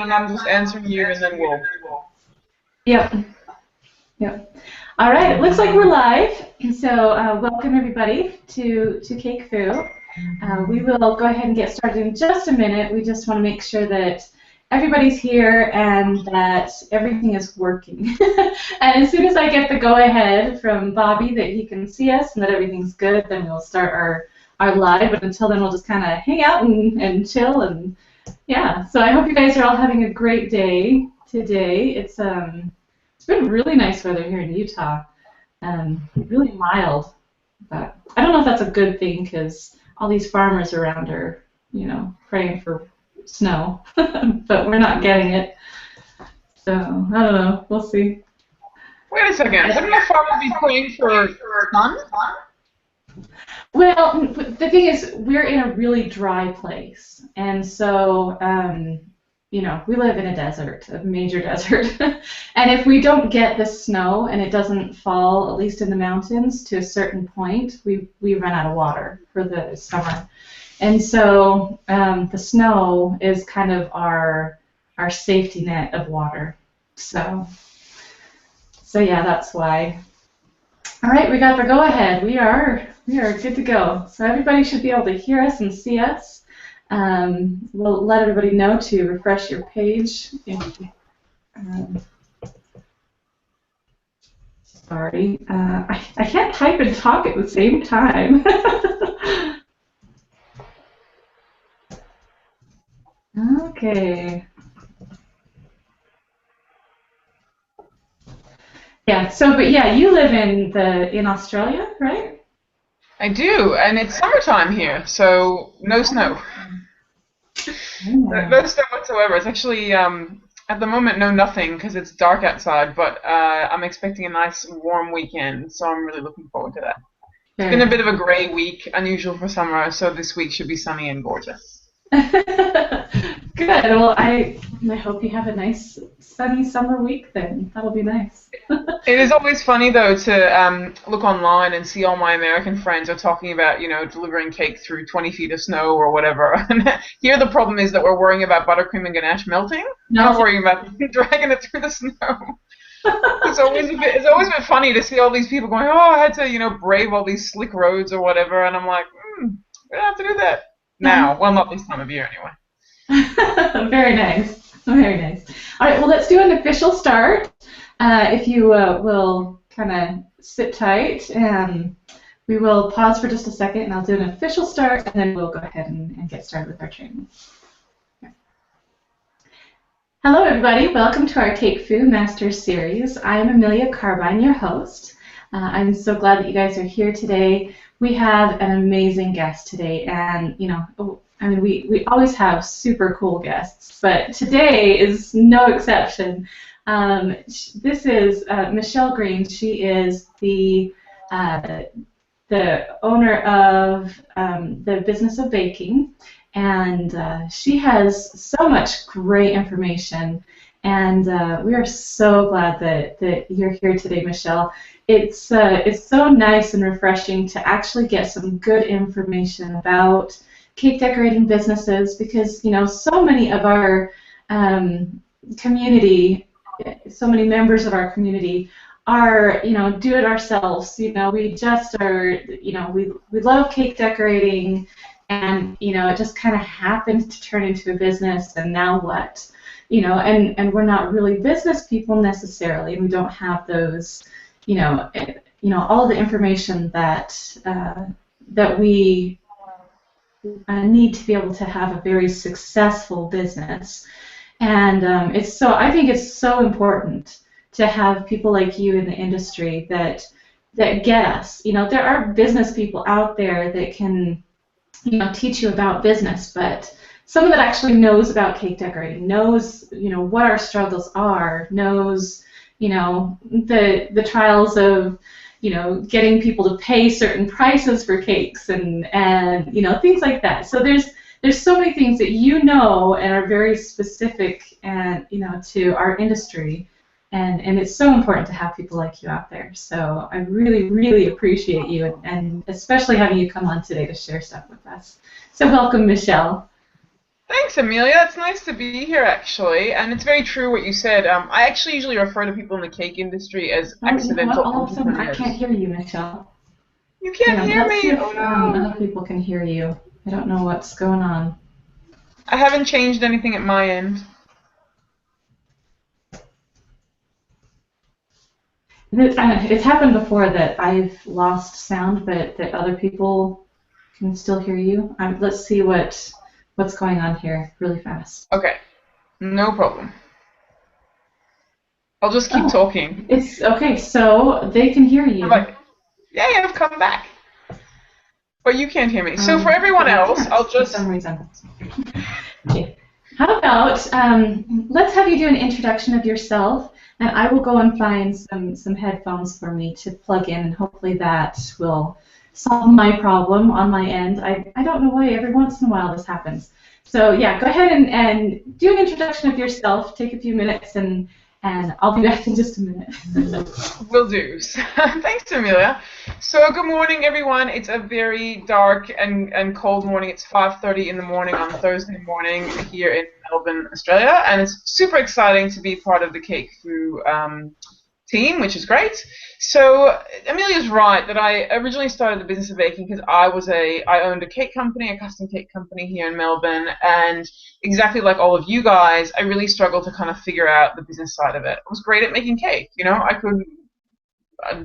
and I'm just answering you, and then we'll. Yep. Yep. All right. It looks like we're live. So welcome everybody to CakeFu. We will go ahead and get started in just a minute. We just want to make sure that everybody's here and that everything is working. And as soon as I get the go-ahead from Bobby that he can see us and that everything's good, then we'll start our live. But until then, we'll just kind of hang out and chill. And yeah, so I hope you guys are all having a great day today. It's been really nice weather here in Utah. Really mild. But I don't know if that's a good thing because all these farmers around are, praying for snow, but we're not getting it. So, I don't know. We'll see. Wait a second. Wouldn't the farmer be praying for sun? Well, the thing is, we're in a really dry place. And so, we live in a desert, a major desert. And if we don't get the snow and it doesn't fall, at least in the mountains, to a certain point, we run out of water for the summer. And so the snow is kind of our safety net of water. So yeah, that's why. All right, we got the go-ahead. We are good to go. So everybody should be able to hear us and see us. We'll let everybody know to refresh your page. Sorry, I can't type and talk at the same time. Okay. Yeah. So, but yeah, you live in Australia, right? I do, and it's summertime here, so no snow. No snow whatsoever. It's actually at the moment nothing because it's dark outside, but I'm expecting a nice warm weekend, so I'm really looking forward to that. It's been a bit of a grey week, unusual for summer, so this week should be sunny and gorgeous. Good. Well, I hope you have a nice sunny summer week then. That'll be nice. It is always funny though to look online and see all my American friends are talking about delivering cake through 20 feet of snow or whatever. And here the problem is that we're worrying about buttercream and ganache melting. We're not worrying about dragging it through the snow. It's always a bit funny to see all these people going, oh, I had to brave all these slick roads or whatever, and I'm like, we don't have to do that now. Well, not this time of year anyway. Very nice. Very nice. All right, well, let's do an official start. If you will kind of sit tight, and we will pause for just a second, and I'll do an official start, and then we'll go ahead and get started with our training. Okay. Hello, everybody. Welcome to our CakeFu Masters Series. I'm Amelia Carbine, your host. I'm so glad that you guys are here today. We have an amazing guest today, and we always have super cool guests, but today is no exception. This is Michelle Green. She is the owner of the Business of Baking, and she has so much great information. And we are so glad that you're here today, Michelle. It's so nice and refreshing to actually get some good information about cake decorating businesses, because so many of our community, so many members of our community are do it ourselves. We just are we love cake decorating, and it just kind of happened to turn into a business, and now what? And we're not really business people necessarily, and we don't have those all the information that we need to be able to have a very successful business. And I think it's so important to have people like you in the industry that get us. There are business people out there that can teach you about business, but someone that actually knows about cake decorating, knows what our struggles are, knows the trials of getting people to pay certain prices for cakes and things like that. So there's so many things that and are very specific and to our industry, and it's so important to have people like you out there. So I really, really appreciate you, and especially having you come on today to share stuff with us. So welcome, Michelle. Thanks, Amelia. It's nice to be here, actually. And it's very true what you said. I actually usually refer to people in the cake industry as Oh, you know what? accidental All of a sudden, I can't entrepreneurs. hear you, Michelle. You can't Yeah, hear let's see me? if Oh no. other people can hear you. I don't know what's going on. I haven't changed anything at my end. It's happened before that I've lost sound, but that other people can still hear you. Let's see what's going on here really fast. Okay, no problem. I'll just keep Oh, talking. it's okay. So they can hear I'm you, like, yeah, I've come back. But you can't hear me. So for everyone but I else, can't I'll for just some reason. Okay. How about let's have you do an introduction of yourself, and I will go and find some headphones for me to plug in, and hopefully that will solve my problem on my end. I don't know why every once in a while this happens. So yeah, go ahead and do an introduction of yourself. Take a few minutes, and I'll be back in just a minute. will do. Thanks, Amelia. So good morning, everyone. It's a very dark and cold morning. It's 5:30 in the morning on Thursday morning here in Melbourne, Australia, and it's super exciting to be part of the CakeFu team, which is great. So Amelia's right that I originally started the business of baking because I owned a cake company, a custom cake company here in Melbourne, and exactly like all of you guys, I really struggled to kind of figure out the business side of it. I was great at making cake, I could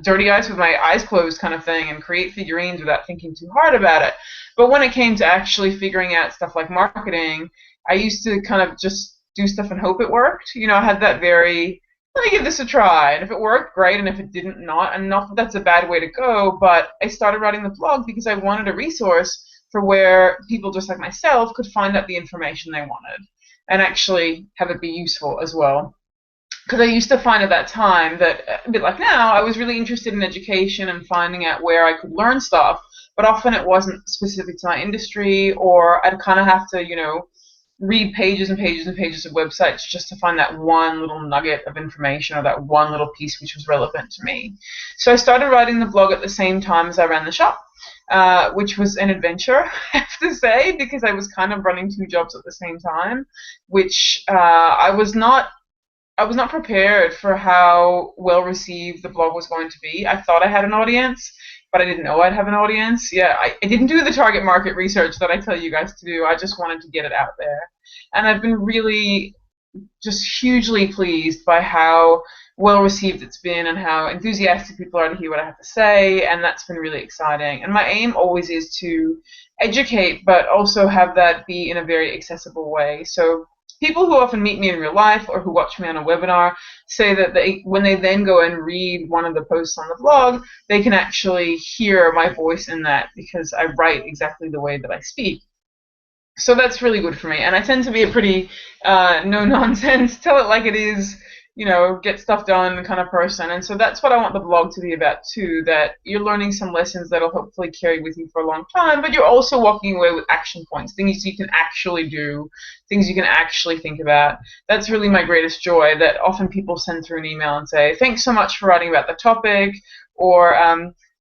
dirty ice with my eyes closed kind of thing and create figurines without thinking too hard about it. But when it came to actually figuring out stuff like marketing, I used to kind of just do stuff and hope it worked. I had that very, let me give this a try. And if it worked, great. And if it didn't, not. And not that that's a bad way to go, but I started writing the blog because I wanted a resource for where people just like myself could find out the information they wanted and actually have it be useful as well. Because I used to find at that time that, a bit like now, I was really interested in education and finding out where I could learn stuff, but often it wasn't specific to my industry, or I'd kind of have to, read pages and pages and pages of websites just to find that one little nugget of information or that one little piece which was relevant to me. So I started writing the blog at the same time as I ran the shop, which was an adventure, I have to say, because I was kind of running two jobs at the same time, which I was not prepared for how well received the blog was going to be. I thought I had an audience, but I didn't know I'd have an audience. Yeah, I didn't do the target market research that I tell you guys to do. I just wanted to get it out there. And I've been really just hugely pleased by how well received it's been and how enthusiastic people are to hear what I have to say, and that's been really exciting. And my aim always is to educate, but also have that be in a very accessible way. So people who often meet me in real life or who watch me on a webinar say that when they then go and read one of the posts on the blog, they can actually hear my voice in that because I write exactly the way that I speak. So that's really good for me. And I tend to be a pretty no nonsense, tell it like it is, get stuff done kind of person. And so that's what I want the blog to be about too, that you're learning some lessons that'll hopefully carry with you for a long time, but you're also walking away with action points, things you can actually do, things you can actually think about. That's really my greatest joy, that often people send through an email and say, thanks so much for writing about the topic, or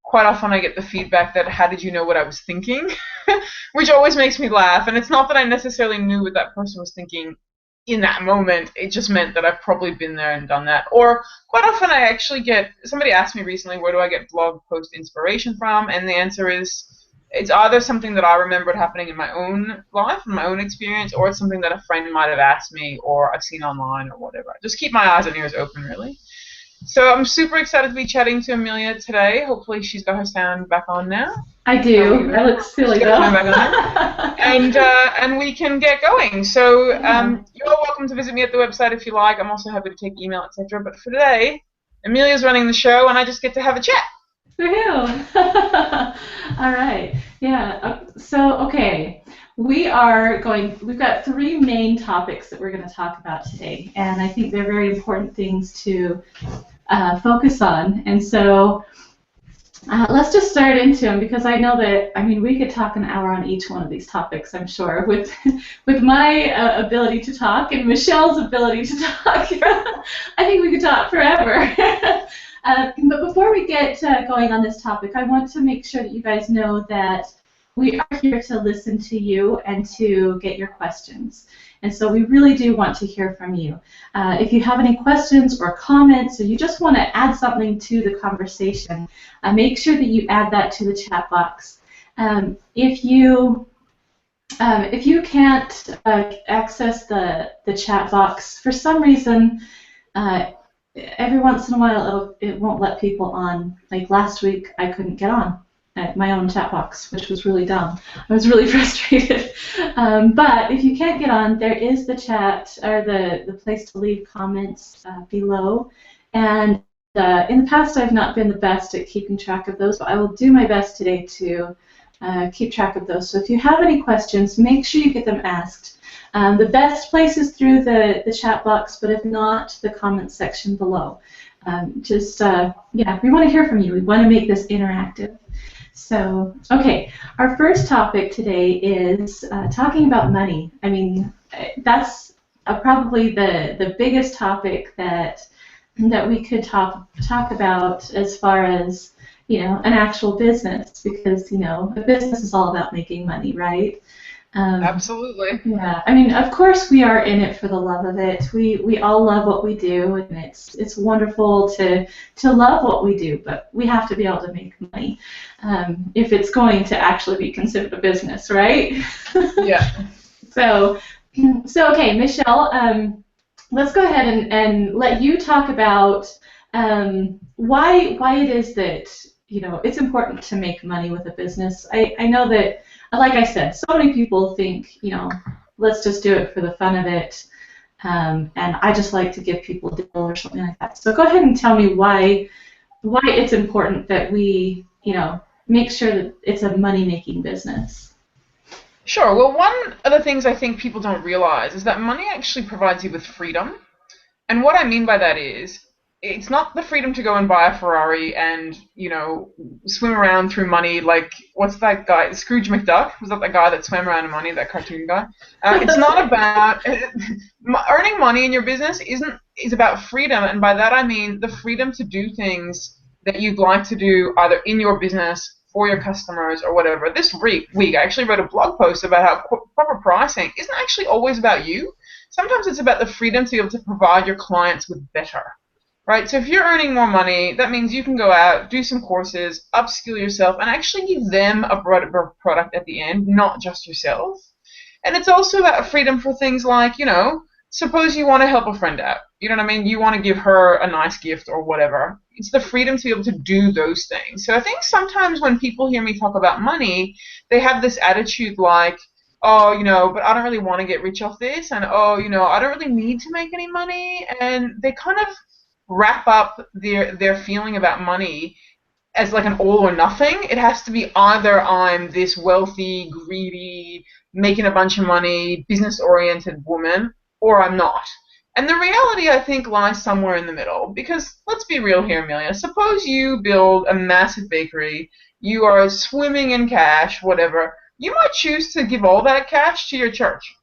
quite often I get the feedback that, how did you know what I was thinking? Which always makes me laugh. And it's not that I necessarily knew what that person was thinking in that moment. It just meant that I've probably been there and done that. Or quite often I actually get, somebody asked me recently, where do I get blog post inspiration from? And the answer is, it's either something that I remembered happening in my own life, in my own experience, or it's something that a friend might have asked me, or I've seen online, or whatever. Just keep my eyes and ears open, really. So I'm super excited to be chatting to Amelia today. Hopefully she's got her sound back on now. I do. I look silly though. And we can get going. So Yeah. you're welcome to visit me at the website if you like. I'm also happy to take email, etc. But for today, Amelia's running the show, and I just get to have a chat. Woohoo! All right. Yeah. Okay. We've got three main topics that we're going to talk about today, and I think they're very important things to focus on. And so let's just start into them, because I know that, we could talk an hour on each one of these topics, I'm sure, with my ability to talk and Michelle's ability to talk. I think we could talk forever. But before we get going on this topic, I want to make sure that you guys know that we are here to listen to you and to get your questions. And so we really do want to hear from you. If you have any questions or comments, or you just want to add something to the conversation, make sure that you add that to the chat box. If you can't access the chat box for some reason, every once in a while it won't let people on. Like last week, I couldn't get on at my own chat box, which was really dumb. I was really frustrated. But if you can't get on, there is the chat, or the place to leave comments below. And in the past, I've not been the best at keeping track of those, but I will do my best today to keep track of those. So if you have any questions, make sure you get them asked. The best place is through the chat box, but if not, the comments section below. Yeah, we want to hear from you. We want to make this interactive. So, okay, our first topic today is talking about money. I mean, that's probably the biggest topic that we could talk about as far as, you know, an actual business, because, you know, a business is all about making money, right? Absolutely. Yeah, I mean, of course we are in it for the love of it. We all love what we do, and it's wonderful to love what we do, but we have to be able to make money if it's going to actually be considered a business, right? Yeah. So okay, Michelle, let's go ahead and let you talk about why it is that, you know, it's important to make money with a business. I know that, like I said, so many people think, you know, let's just do it for the fun of it, and I just like to give people a deal or something like that. So go ahead and tell me why it's important that we, you know, make sure that it's a money-making business. Sure. Well, one of the things I think people don't realize is that money actually provides you with freedom. And what I mean by that is, it's not the freedom to go and buy a Ferrari and, you know, swim around through money like, what's that guy, Scrooge McDuck? Was that the guy that swam around in money, that cartoon guy? It's not about, earning money in your business is about freedom, and by that I mean the freedom to do things that you'd like to do either in your business, for your customers, or whatever. This week I actually wrote a blog post about how proper pricing isn't actually always about you. Sometimes it's about the freedom to be able to provide your clients with better. Right? So if you're earning more money, that means you can go out, do some courses, upskill yourself, and actually give them a better product at the end, not just yourself. And it's also about freedom for things like, you know, suppose you want to help a friend out. You know what I mean? You want to give her a nice gift or whatever. It's the freedom to be able to do those things. So I think sometimes when people hear me talk about money, they have this attitude like, oh, you know, but I don't really want to get rich off this, and oh, you know, I don't really need to make any money, and they kind of wrap up their feeling about money as like an all or nothing. It has to be either I'm this wealthy, greedy, making a bunch of money, business-oriented woman, or I'm not. And the reality, I think, lies somewhere in the middle. Because let's be real here, Amelia. Suppose you build a massive bakery, you are swimming in cash, whatever. You might choose to give all that cash to your church,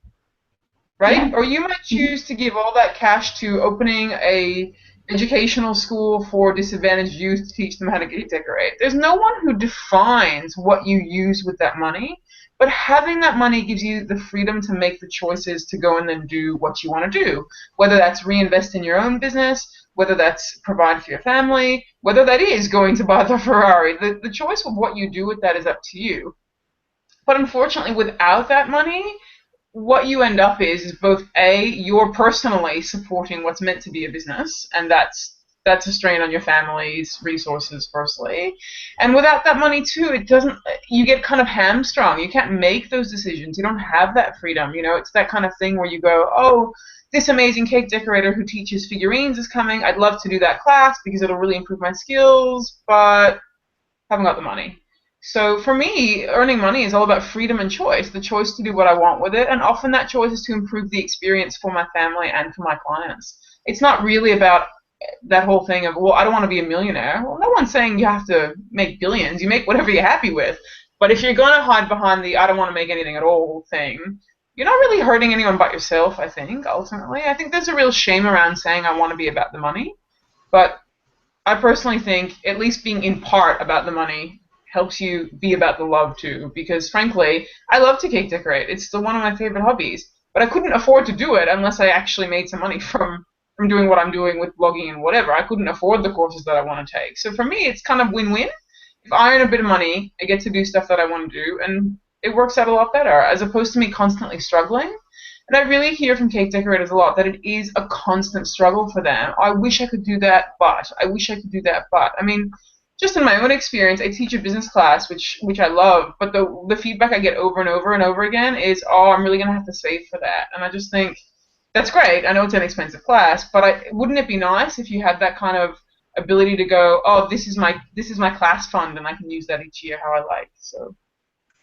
right? Yeah. Or you might choose to give all that cash to opening a educational school for disadvantaged youth to teach them how to cake decorate. There's no one who defines what you use with that money, but having that money gives you the freedom to make the choices to go in and do what you want to do, whether that's reinvest in your own business, whether that's provide for your family, whether that is going to buy the Ferrari. The choice of what you do with that is up to you. But unfortunately, without that money, what you end up is both you're personally supporting what's meant to be a business, and that's a strain on your family's resources firstly, and without that money too, it doesn't, you get kind of hamstrung. You can't make those decisions. You don't have that freedom. You know, it's that kind of thing where you go, oh, this amazing cake decorator who teaches figurines is coming. I'd love to do that class because it'll really improve my skills, but haven't got the money. So for me, earning money is all about freedom and choice, the choice to do what I want with it, and often that choice is to improve the experience for my family and for my clients. It's not really about that whole thing of, well, I don't want to be a millionaire. Well, no one's saying you have to make billions. You make whatever you're happy with. But if you're going to hide behind the I don't want to make anything at all thing, you're not really hurting anyone but yourself, I think, ultimately. I think there's a real shame around saying I want to be about the money. But I personally think at least being in part about the money helps you be about the love too. Because frankly, I love to cake decorate. It's still one of my favorite hobbies. But I couldn't afford to do it unless I actually made some money from doing what I'm doing with blogging and whatever. I couldn't afford the courses that I want to take. So for me, it's kind of win-win. If I earn a bit of money, I get to do stuff that I want to do, and it works out a lot better as opposed to me constantly struggling. And I really hear from cake decorators a lot that it is a constant struggle for them. I wish I could do that, but I wish I could do that, but I mean, just in my own experience, I teach a business class, which I love, but the feedback I get over and over and over again is, oh, I'm really gonna have to save for that, and I just think that's great. I know it's an expensive class, but wouldn't it be nice if you had that kind of ability to go, oh, this is my class fund, and I can use that each year how I like. So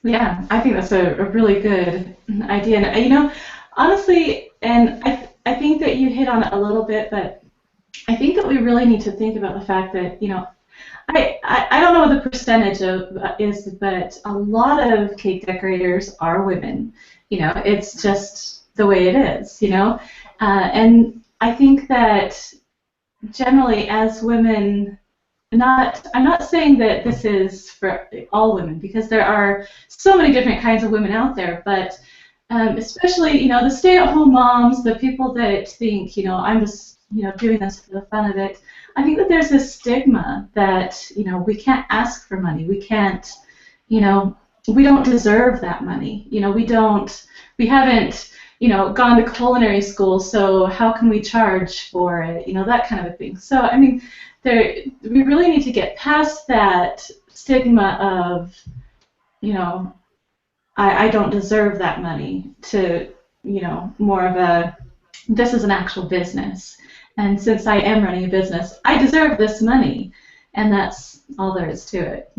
Yeah, I think that's a really good idea. And honestly, and I think that you hit on it a little bit, but I think that we really need to think about the fact that, I don't know what the percentage of is, but a lot of cake decorators are women. It's just the way it is. And I think that generally as women, I'm not saying that this is for all women, because there are so many different kinds of women out there, but especially, the stay-at-home moms, the people that think, I'm just, doing this for the fun of it. I think that there's this stigma that, we can't ask for money. We can't, we don't deserve that money. We haven't, gone to culinary school, so how can we charge for it? That kind of a thing. So, I mean, we really need to get past that stigma of, I don't deserve that money, to, more of a, this is an actual business. And since I am running a business, I deserve this money. And that's all there is to it,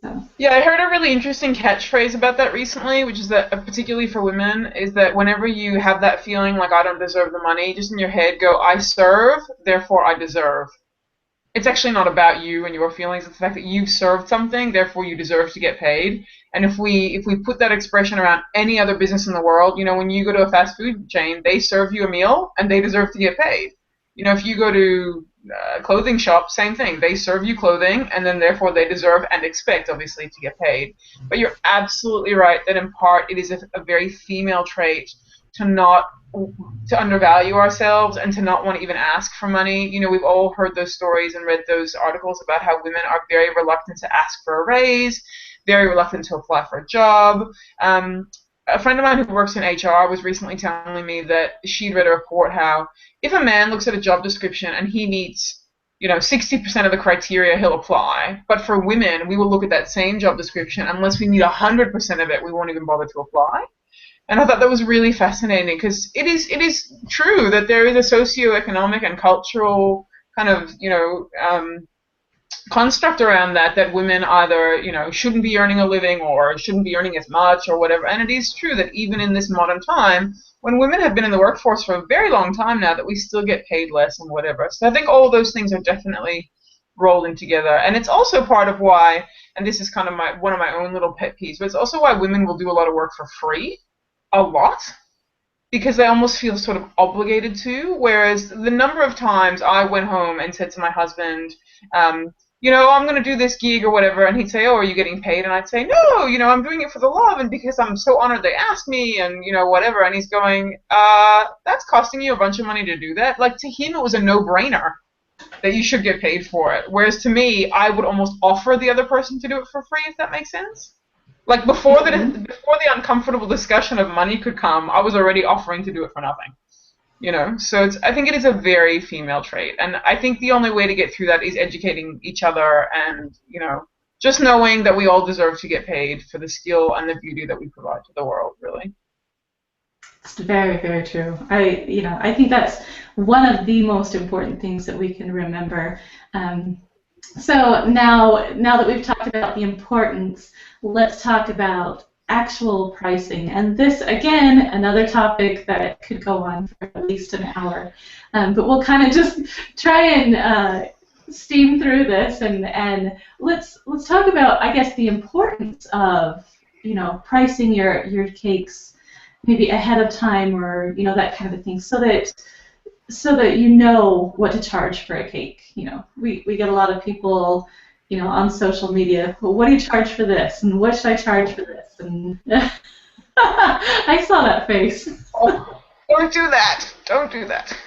So. yeah, I heard a really interesting catchphrase about that recently, which is that, particularly for women, is that whenever you have that feeling like I don't deserve the money, just in your head go, I serve, therefore I deserve. It's actually not about you and your feelings. It's the fact that you've served something, therefore you deserve to get paid. And if we put that expression around any other business in the world, when you go to a fast food chain, they serve you a meal and they deserve to get paid. If you go to a clothing shop, same thing. They serve you clothing, and then therefore they deserve and expect, obviously, to get paid. But you're absolutely right that in part it is a very female trait to undervalue ourselves and to not want to even ask for money. We've all heard those stories and read those articles about how women are very reluctant to ask for a raise, very reluctant to apply for a job. A friend of mine who works in HR was recently telling me that she'd read a report how if a man looks at a job description and he meets 60% of the criteria, he'll apply. But for women, we will look at that same job description. Unless we meet 100% of it, we won't even bother to apply. And I thought that was really fascinating because it is true that there is a socioeconomic and cultural kind of construct around that women either shouldn't be earning a living or shouldn't be earning as much or whatever. And it is true that even in this modern time, when women have been in the workforce for a very long time now, that we still get paid less and whatever. So I think all those things are definitely rolled in together. And it's also part of why, and this is kind of one of my own little pet peeves, but it's also why women will do a lot of work for free, a lot, because they almost feel sort of obligated to. Whereas the number of times I went home and said to my husband, I'm going to do this gig or whatever, and he'd say, oh, are you getting paid? And I'd say, no, I'm doing it for the love and because I'm so honored they asked me and, whatever. And he's going, that's costing you a bunch of money to do that. Like, to him, it was a no-brainer that you should get paid for it. Whereas to me, I would almost offer the other person to do it for free, if that makes sense. Like, before the uncomfortable discussion of money could come, I was already offering to do it for nothing. So I think it is a very female trait, and I think the only way to get through that is educating each other and just knowing that we all deserve to get paid for the skill and the beauty that we provide to the world, really. It's very, very true. I think that's one of the most important things that we can remember. So now that we've talked about the importance, let's talk about actual pricing. And this, again, another topic that could go on for at least an hour. But we'll kind of just try and steam through this, and let's talk about, I guess, the importance of pricing your cakes maybe ahead of time, or that kind of a thing, so that you know what to charge for a cake. We get a lot of people on social media. Well, what do you charge for this? And what should I charge for this? And I saw that face. Oh, don't do that. Don't do that.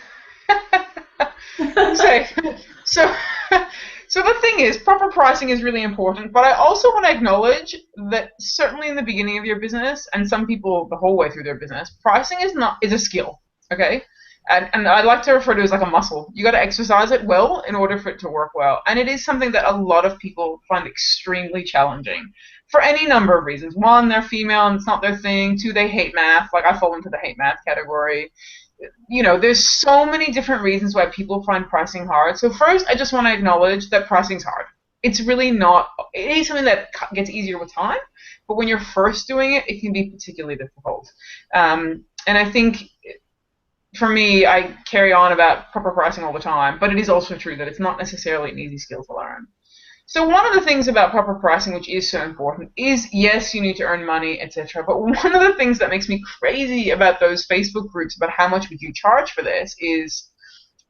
so, so, so the thing is, proper pricing is really important, but I also want to acknowledge that certainly in the beginning of your business, and some people the whole way through their business, pricing is a skill, okay? And I like to refer to it as like a muscle. You got to exercise it well in order for it to work well, and it is something that a lot of people find extremely challenging for any number of reasons. One, they're female and it's not their thing. Two, they hate math. Like I fall into the hate math category. There's so many different reasons why people find pricing hard. So first, I just want to acknowledge that pricing's hard. It's really not, it is something that gets easier with time, but when you're first doing it, it can be particularly difficult. And I think for me, I carry on about proper pricing all the time, but it is also true that it's not necessarily an easy skill to learn. So one of the things about proper pricing, which is so important, is yes, you need to earn money, etc. But one of the things that makes me crazy about those Facebook groups about how much would you charge for this is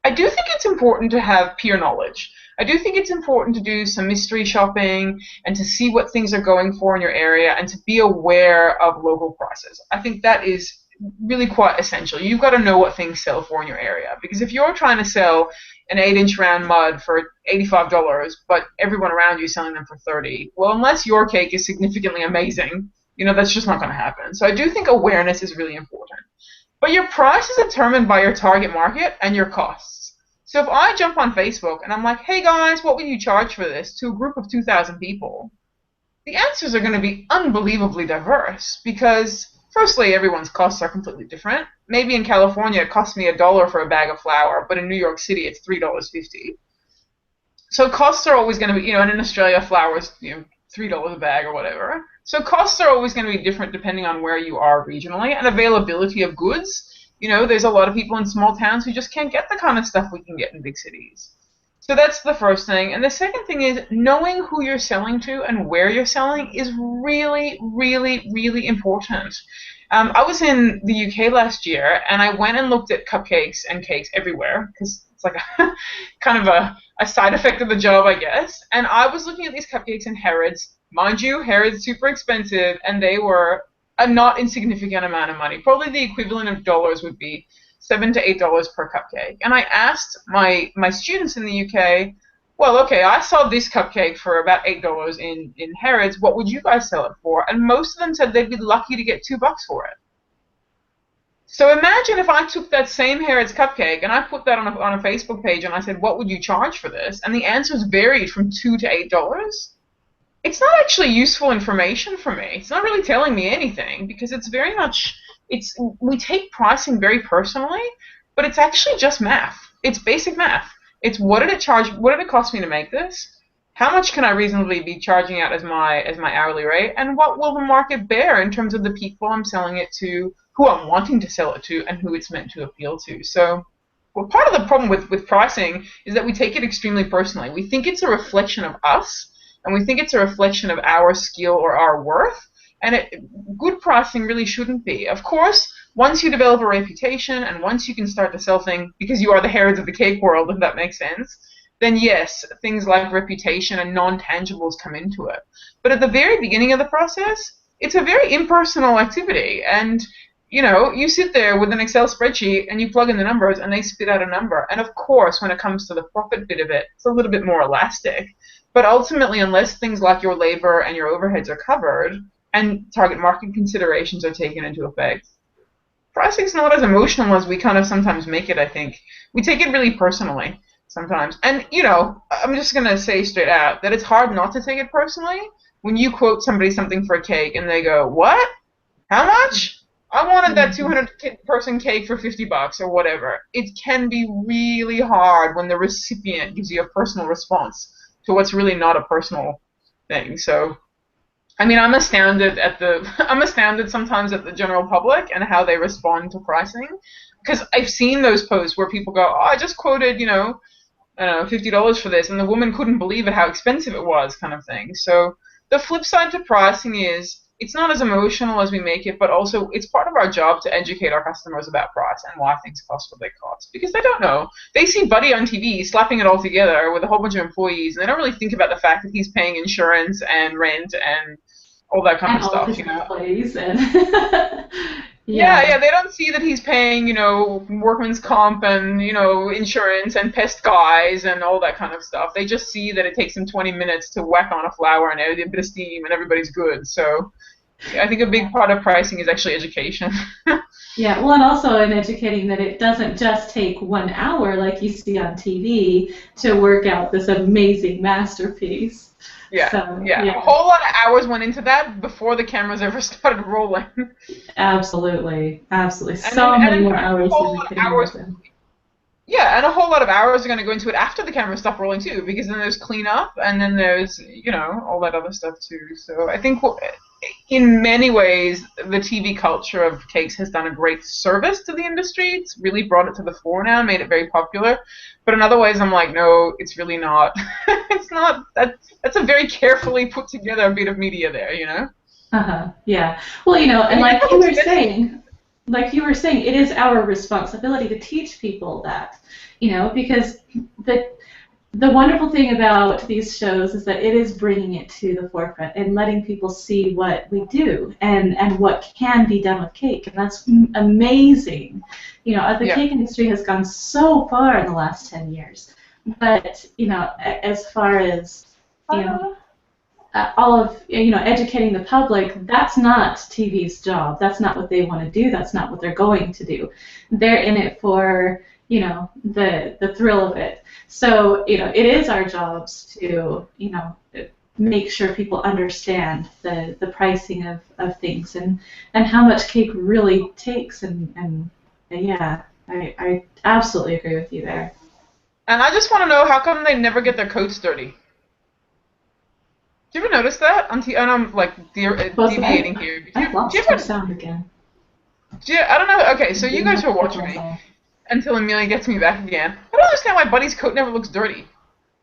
I do think it's important to have peer knowledge. I do think it's important to do some mystery shopping and to see what things are going for in your area and to be aware of local prices. I think that is really quite essential. You've got to know what things sell for in your area, because if you're trying to sell an 8-inch round mud for $85, but everyone around you is selling them for $30, well, unless your cake is significantly amazing, that's just not going to happen. So I do think awareness is really important. But your price is determined by your target market and your costs. So if I jump on Facebook and I'm like, hey guys, what would you charge for this to a group of 2,000 people? The answers are going to be unbelievably diverse because firstly, everyone's costs are completely different. Maybe in California it costs me $1 for a bag of flour, but in New York City it's $3.50. So costs are always going to be, and in Australia flour is, $3 a bag or whatever. So costs are always going to be different depending on where you are regionally, and availability of goods. There's a lot of people in small towns who just can't get the kind of stuff we can get in big cities. So that's the first thing. And the second thing is knowing who you're selling to and where you're selling is really, really, really important. I was in the UK last year, and I went and looked at cupcakes and cakes everywhere because it's like a kind of a side effect of the job, I guess. And I was looking at these cupcakes in Harrods. Mind you, Harrods super expensive, and they were a not insignificant amount of money. Probably the equivalent of dollars would be $7 to $8 per cupcake. And I asked my students in the UK, well, okay, I saw this cupcake for about $8 in Harrods. What would you guys sell it for? And most of them said they'd be lucky to get $2 for it. So imagine if I took that same Harrods cupcake and I put that on a Facebook page and I said, what would you charge for this? And the answers varied from $2 to $8. It's not actually useful information for me. It's not really telling me anything because it's very much, we take pricing very personally, but it's actually just math. It's basic math. It's what did it cost me to make this? How much can I reasonably be charging out as my hourly rate? And what will the market bear in terms of the people I'm selling it to, who I'm wanting to sell it to, and who it's meant to appeal to? So part of the problem with pricing is that we take it extremely personally. We think it's a reflection of us, and we think it's a reflection of our skill or our worth, and good pricing really shouldn't be. Of course, once you develop a reputation and once you can start to sell things because you are the Harrods of the cake world, if that makes sense, then yes, things like reputation and non-tangibles come into it. But at the very beginning of the process, it's a very impersonal activity, and you sit there with an Excel spreadsheet and you plug in the numbers and they spit out a number. And of course, when it comes to the profit bit of it, it's a little bit more elastic. But ultimately, unless things like your labor and your overheads are covered and target market considerations are taken into effect, pricing's not as emotional as we kind of sometimes make it, I think. We take it really personally sometimes. And, I'm just going to say straight out that it's hard not to take it personally when you quote somebody something for a cake and they go, what? How much? I wanted that 200-person cake for $50 or whatever. It can be really hard when the recipient gives you a personal response to what's really not a personal thing. So, I'm astounded sometimes at the general public and how they respond to pricing, because I've seen those posts where people go, oh, I just quoted, $50 for this, and the woman couldn't believe it, how expensive it was, kind of thing. So the flip side to pricing is it's not as emotional as we make it, but also it's part of our job to educate our customers about price and why things cost what they cost. Because they don't know. They see Buddy on TV slapping it all together with a whole bunch of employees, and they don't really think about the fact that he's paying insurance and rent and all that kind And of all of stuff, his you know? employees and Yeah, yeah. yeah, they don't see that he's paying, workman's comp and, insurance and pest guys and all that kind of stuff. They just see that it takes him 20 minutes to whack on a flower and a bit of steam and everybody's good. So yeah, I think a big part of pricing is actually education. Yeah, well, and also in educating that it doesn't just take 1 hour like you see on TV to work out this amazing masterpiece. Yeah, So, yeah. A yeah, whole lot of hours went into that before the cameras ever started rolling. absolutely, absolutely. And So many in more fact, a hours than whole we lot of could hours. imagine. Yeah, and a whole lot of hours are going to go into it after the cameras stop rolling too, because then there's cleanup, and then there's all that other stuff too. So I think in many ways the TV culture of cakes has done a great service to the industry. It's really brought it to the fore now, and made it very popular. But in other ways, I'm like, no, it's really not. It's not. That's a very carefully put together bit of media there, you know. Uh-huh. Yeah. Well, I and mean, it's not expensive. like you were saying, it is our responsibility to teach people that, because the the wonderful thing about these shows is that it is bringing it to the forefront and letting people see what we do and what can be done with cake, and that's amazing. The Yeah. cake industry has gone so far in the last 10 years, but as far as you know all of educating the public, that's not TV's job. That's not what they want to do. That's not what they're going to do. They're in it for the thrill of it. So it is our jobs to make sure people understand the pricing of things and how much cake really takes and yeah, I absolutely agree with you there. And I just want to know how come they never get their coats dirty. Do you ever notice that? And I'm like Well, so deviating here. I've Do you lost your ever? sound again. I don't know. Okay, so you You guys must are be watching me on until Amelia gets me back again. I don't understand why Buddy's coat never looks dirty.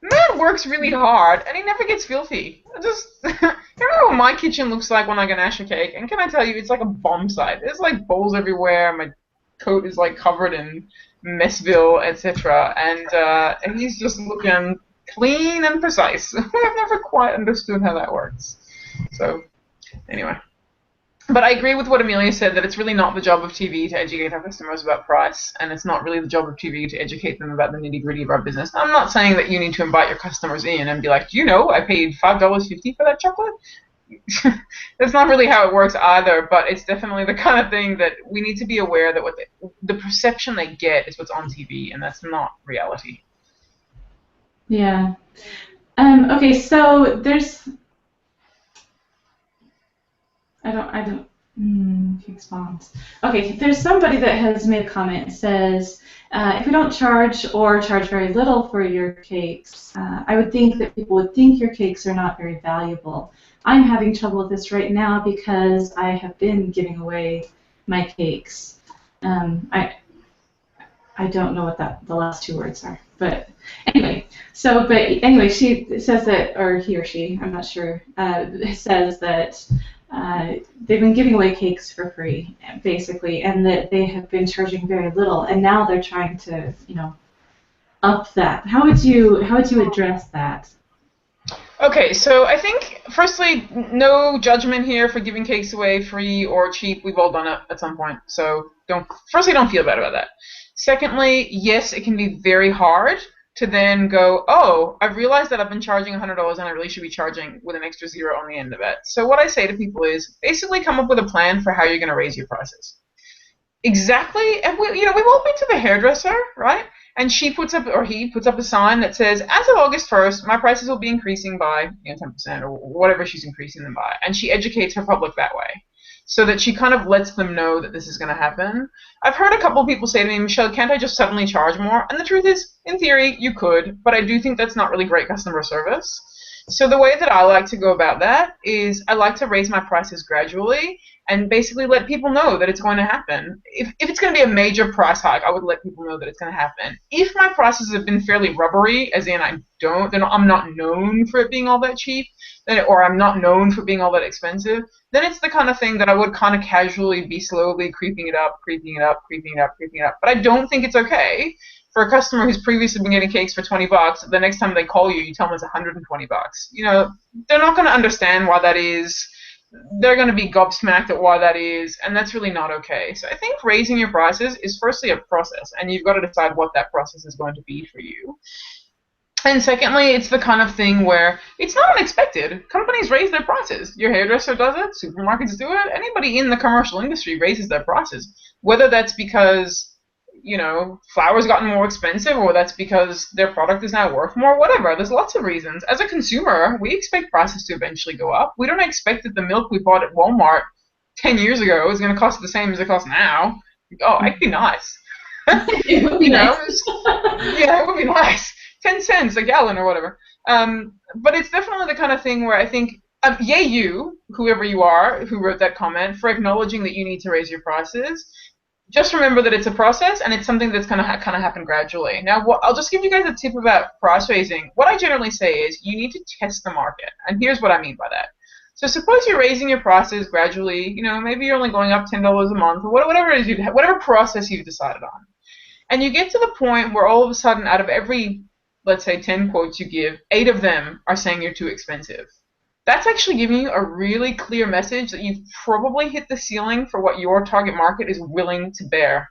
Man works really hard and he never gets filthy. I just you know what my kitchen looks like when I ganache a cake, and can I tell you, it's like a bomb site. There's like bowls everywhere. My coat is like covered in messville, etc. And he's just looking clean and precise. I've never quite understood how that works. So anyway. But I agree with what Amelia said, that it's really not the job of TV to educate our customers about price, and it's not really the job of TV to educate them about the nitty gritty of our business. I'm not saying that you need to invite your customers in and be like, do you know I paid $5.50 for that chocolate? That's not really how it works either, but it's definitely the kind of thing that we need to be aware that the perception they get is what's on TV, and that's not reality. Yeah. Okay, so I don't, response. Okay, there's somebody that has made a comment. It says, if we don't charge or charge very little for your cakes, I would think that people would think your cakes are not very valuable. I'm having trouble with this right now because I have been giving away my cakes. I don't know what the last two words are, but anyway. But anyway, she says that, or he or she, I'm not sure, says that they've been giving away cakes for free, basically, and that they have been charging very little, and now they're trying to, up that. How would you address that? Okay, so I think, firstly, no judgment here for giving cakes away free or cheap. We've all done it at some point, so firstly, don't feel bad about that. Secondly, yes, it can be very hard to then go, oh, I've realized that I've been charging $100 and I really should be charging with an extra zero on the end of it. So what I say to people is basically come up with a plan for how you're going to raise your prices. Exactly, and we've all been to the hairdresser, right? And she puts up, or he puts up a sign that says, as of August 1st, my prices will be increasing by 10% or whatever she's increasing them by. And she educates her public that way, so that she kind of lets them know that this is going to happen. I've heard a couple of people say to me, Michelle, can't I just suddenly charge more? And the truth is, in theory, you could, but I do think that's not really great customer service. So the way that I like to go about that is I like to raise my prices gradually and basically let people know that it's going to happen. If it's going to be a major price hike, I would let people know that it's going to happen. If my prices have been fairly rubbery, as in then I'm not known for it being all that cheap, or I'm not known for being all that expensive, then it's the kind of thing that I would kind of casually be slowly creeping it up, creeping it up, creeping it up, creeping it up. But I don't think it's okay for a customer who's previously been getting cakes for $20, the next time they call you, you tell them it's $120. They're not going to understand why that is. They're going to be gobsmacked at why that is, and that's really not okay. So I think raising your prices is firstly a process, and you've got to decide what that process is going to be for you. And secondly, it's the kind of thing where it's not unexpected. Companies raise their prices. Your hairdresser does it, supermarkets do it, anybody in the commercial industry raises their prices. Whether that's because flour's gotten more expensive, or that's because their product is now worth more, whatever. There's lots of reasons. As a consumer, we expect prices to eventually go up. We don't expect that the milk we bought at Walmart 10 years ago is going to cost the same as it costs now. Oh, it'd be nice. It would be nice. Yeah, it would be nice. 10 cents a gallon or whatever. But it's definitely the kind of thing where I think, yay you, whoever you are, who wrote that comment, for acknowledging that you need to raise your prices. Just remember that it's a process, and it's something that's going to kind of happen gradually. Now, I'll just give you guys a tip about price raising. What I generally say is you need to test the market, and here's what I mean by that. So suppose you're raising your prices gradually. Maybe you're only going up $10 a month, or whatever it is, whatever process you've decided on, and you get to the point where all of a sudden, out of every, let's say, 10 quotes you give, 8 of them are saying you're too expensive. That's actually giving you a really clear message that you've probably hit the ceiling for what your target market is willing to bear.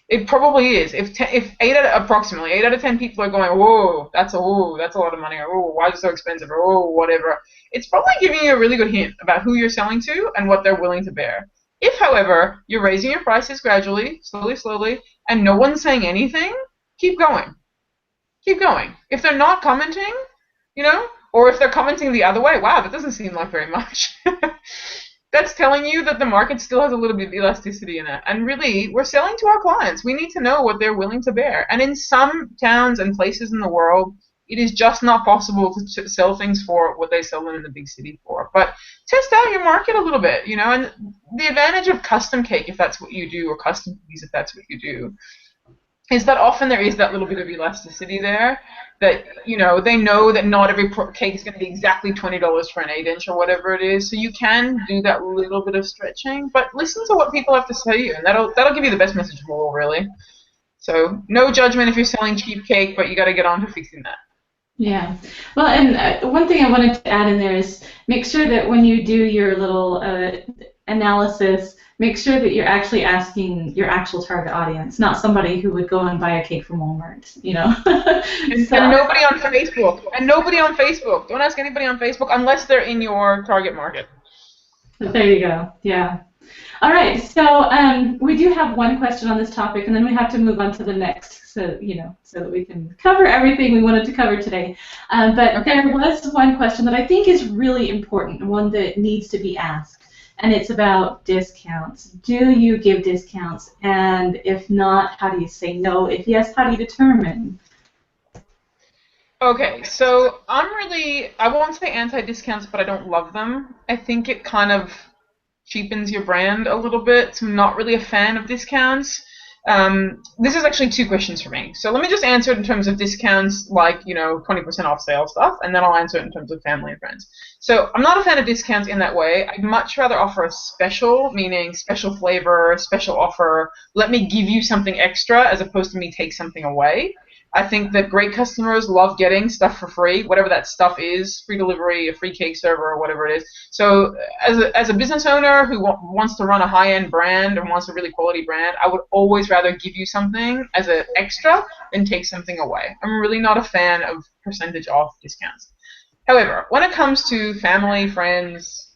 It probably is. If approximately 8 out of 10 people are going, whoa, that's a lot of money, or whoa, why is it so expensive, or whoa, whatever, it's probably giving you a really good hint about who you're selling to and what they're willing to bear. If, however, you're raising your prices gradually, slowly, and no one's saying anything, keep going. Keep going. If they're not commenting, or if they're commenting the other way, wow, that doesn't seem like very much. That's telling you that the market still has a little bit of elasticity in it. And really, we're selling to our clients. We need to know what they're willing to bear. And in some towns and places in the world, it is just not possible to sell things for what they sell them in the big city for. But test out your market a little bit, and the advantage of custom cake, if that's what you do, or custom cookies, if that's what you do, is that often there is that little bit of elasticity there, that they know that not every cake is going to be exactly $20 for an 8-inch or whatever it is, so you can do that little bit of stretching, but listen to what people have to say, and that'll give you the best message of all, really. So no judgment if you're selling cheap cake, but you got to get on to fixing that. Yeah. Well, and one thing I wanted to add in there is make sure that when you do your little analysis, make sure that you're actually asking your actual target audience, not somebody who would go and buy a cake from Walmart, And nobody on Facebook. Don't ask anybody on Facebook unless they're in your target market. There you go. Yeah. All right. So we do have one question on this topic, and then we have to move on to the next, so that we can cover everything we wanted to cover today. But there was one question that I think is really important, one that needs to be asked. And it's about discounts. Do you give discounts? And if not, how do you say no? If yes, how do you determine? Okay, so I won't say anti-discounts, but I don't love them. I think it kind of cheapens your brand a little bit, so I'm not really a fan of discounts. This is actually 2 questions for me. So let me just answer it in terms of discounts, like, 20% off sale stuff, and then I'll answer it in terms of family and friends. So I'm not a fan of discounts in that way. I'd much rather offer a special, meaning special flavor, special offer, let me give you something extra as opposed to me take something away. I think that great customers love getting stuff for free, whatever that stuff is, free delivery, a free cake server, or whatever it is. So as a business owner who wants to run a high-end brand and wants a really quality brand, I would always rather give you something as an extra than take something away. I'm really not a fan of percentage off discounts. However, when it comes to family, friends,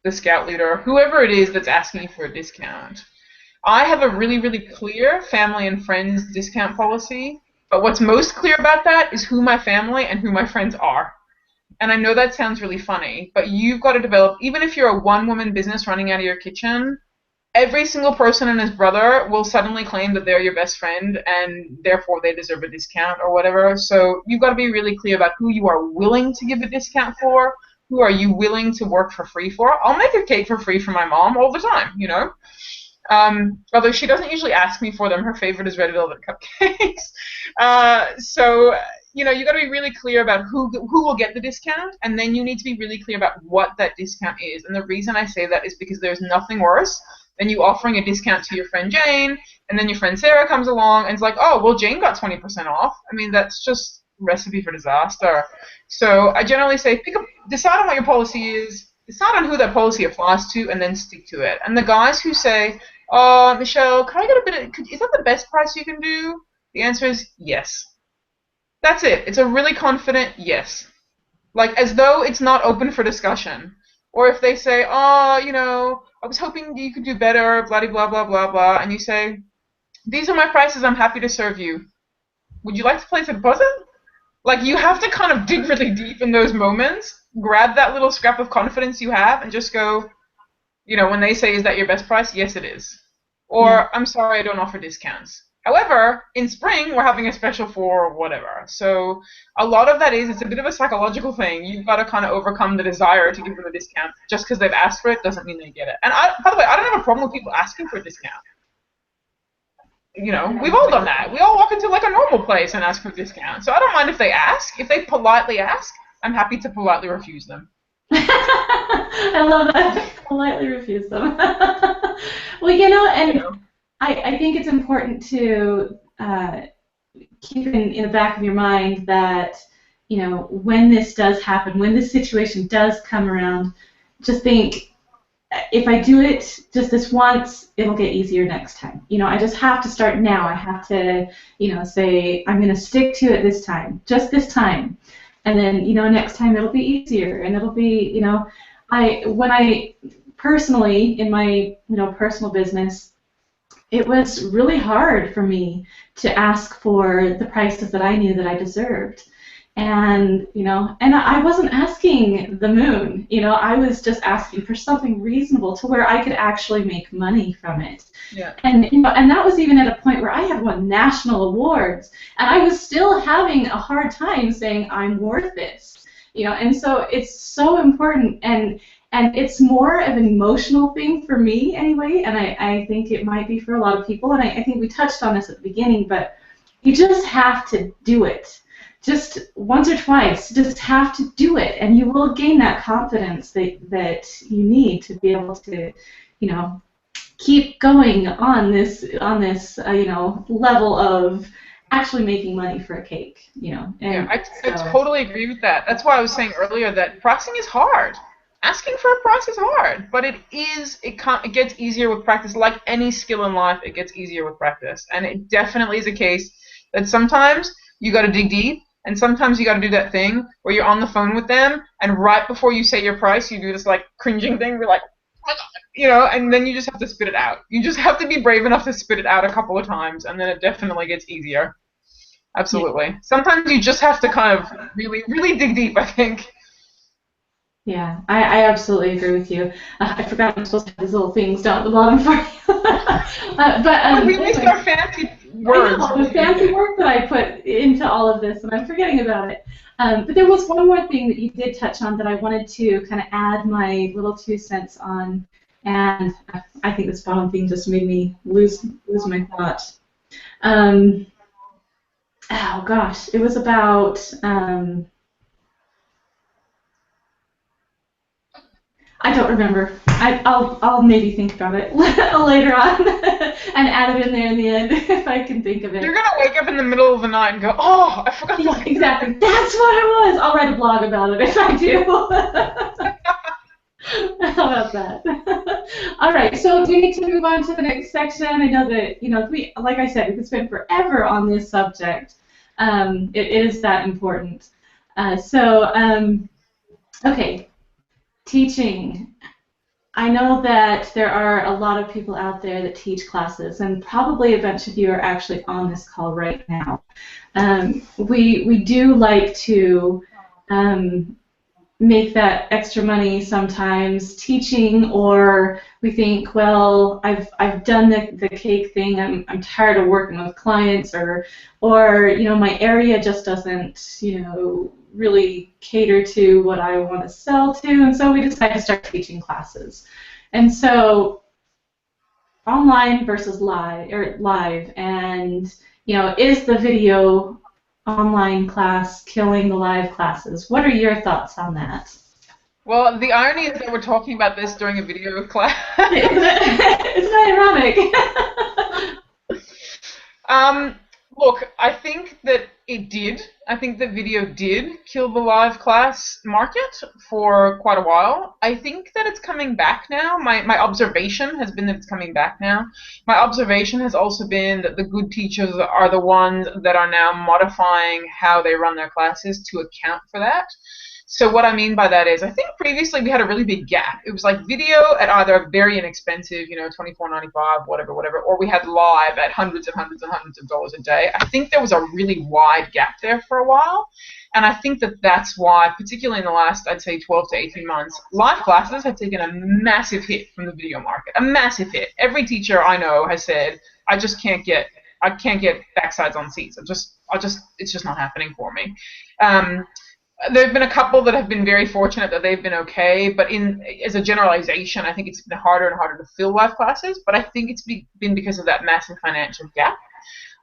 the scout leader, whoever it is that's asking you for a discount, I have a really, really clear family and friends discount policy. But what's most clear about that is who my family and who my friends are. And I know that sounds really funny, but you've got to develop, even if you're a one-woman business running out of your kitchen, every single person and his brother will suddenly claim that they're your best friend and therefore they deserve a discount or whatever. So you've got to be really clear about who you are willing to give a discount for, who are you willing to work for free for. I'll make a cake for free for my mom all the time, you know. Although she doesn't usually ask me for them. Her favorite is red velvet cupcakes. So you know, you got to be really clear about who will get the discount, and then you need to be really clear about what that discount is. And the reason I say that is because there's nothing worse than you offering a discount to your friend Jane, and then your friend Sarah comes along and it's like, oh, well, Jane got 20% off. I mean, that's just recipe for disaster. So I generally say, decide on what your policy is, decide on who that policy applies to, and then stick to it. And the guys who say, oh, Michelle, can I get a bit of, is that the best price you can do? The answer is yes. That's it. It's a really confident yes. Like, as though it's not open for discussion. Or if they say, oh, you know, I was hoping you could do better, blah, blah, blah, blah, blah, and you say, these are my prices, I'm happy to serve you. Would you like to place a deposit? Like, you have to kind of dig really deep in those moments, grab that little scrap of confidence you have, and just go, you know, when they say, is that your best price? Yes, it is. Or, I'm sorry, I don't offer discounts. However, in spring, we're having a special for whatever. So a lot of that is, it's a bit of a psychological thing. You've got to kind of overcome the desire to give them a discount. Just because they've asked for it doesn't mean they get it. And by the way, I don't have a problem with people asking for a discount. You know, we've all done that. We all walk into like a normal place and ask for a discount. So I don't mind if they ask. If they politely ask, I'm happy to politely refuse them. I love that. Politely refuse them. Well, you know, and I think it's important to keep in the back of your mind that, you know, when this does happen, when this situation does come around, just think, if I do it just this once, it'll get easier next time. You know, I just have to start now. I have to, you know, say, I'm going to stick to it this time, just this time. And then, you know, next time it'll be easier, and it'll be, you know, when I personally, in my, you know, personal business, it was really hard for me to ask for the prices that I knew that I deserved. And, you know, and I wasn't asking the moon, you know, I was just asking for something reasonable to where I could actually make money from it. Yeah. And, you know, and that was even at a point where I had won national awards, and I was still having a hard time saying I'm worth this, you know, and so it's so important, and it's more of an emotional thing for me anyway, and I think it might be for a lot of people, and I think we touched on this at the beginning, but you just have to do it. Just once or twice, just have to do it, and you will gain that confidence that you need to be able to, you know, keep going on this you know, level of actually making money for a cake, you know. And yeah, I totally agree with that. That's why I was saying earlier that pricing is hard. Asking for a price is hard, but it gets easier with practice. Like any skill in life, it gets easier with practice, and it definitely is a case that sometimes you got to dig deep. And sometimes you got to do that thing where you're on the phone with them, and right before you say your price, you do this like cringing thing. You're like, oh my God, you know, and then you just have to spit it out. You just have to be brave enough to spit it out a couple of times, and then it definitely gets easier. Absolutely. Yeah. Sometimes you just have to kind of really, really dig deep, I think. Yeah, I absolutely agree with you. I forgot I'm supposed to have these little things down at the bottom for you. But we missed our fancy words. I know, the fancy work that I put into all of this, and I'm forgetting about it. But there was one more thing that you did touch on that I wanted to kind of add my little 2 cents on, and I think this bottom thing just made me lose my thought. Oh gosh, it was about. I don't remember. I'll maybe think about it later on and add it in there in the end if I can think of it. You're gonna wake up in the middle of the night and go, "Oh, I forgot." Yeah, exactly. That's what it was. I'll write a blog about it if I do. How about that? All right. So do we need to move on to the next section? I know that, you know, like I said, we could spend forever on this subject. It is that important. Okay. Teaching. I know that there are a lot of people out there that teach classes, and probably a bunch of you are actually on this call right now. We do like to make that extra money sometimes teaching, or we think, well, I've done the cake thing. I'm tired of working with clients, or my area just doesn't really cater to what I want to sell to, and so we decide to start teaching classes. And so online versus live, and is the video online class killing the live classes? What are your thoughts on that? Well, the irony is that we're talking about this during a video class. Isn't that ironic? Um, Look, I think that it did. I think that video did kill the live class market for quite a while. I think that it's coming back now. My observation has been that it's coming back now. My observation has also been that the good teachers are the ones that are now modifying how they run their classes to account for that. So what I mean by that is, I think previously we had a really big gap. It was like video at either very inexpensive, $24.95, whatever, or we had live at hundreds and hundreds and hundreds of dollars a day. I think there was a really wide gap there for a while, and I think that that's why, particularly in the last, I'd say, 12 to 18 months, live classes have taken a massive hit from the video market, a massive hit. Every teacher I know has said, I can't get backsides on seats. It's just not happening for me. There have been a couple that have been very fortunate that they've been okay, but as a generalization, I think it's been harder and harder to fill live classes, but I think it's been because of that massive financial gap.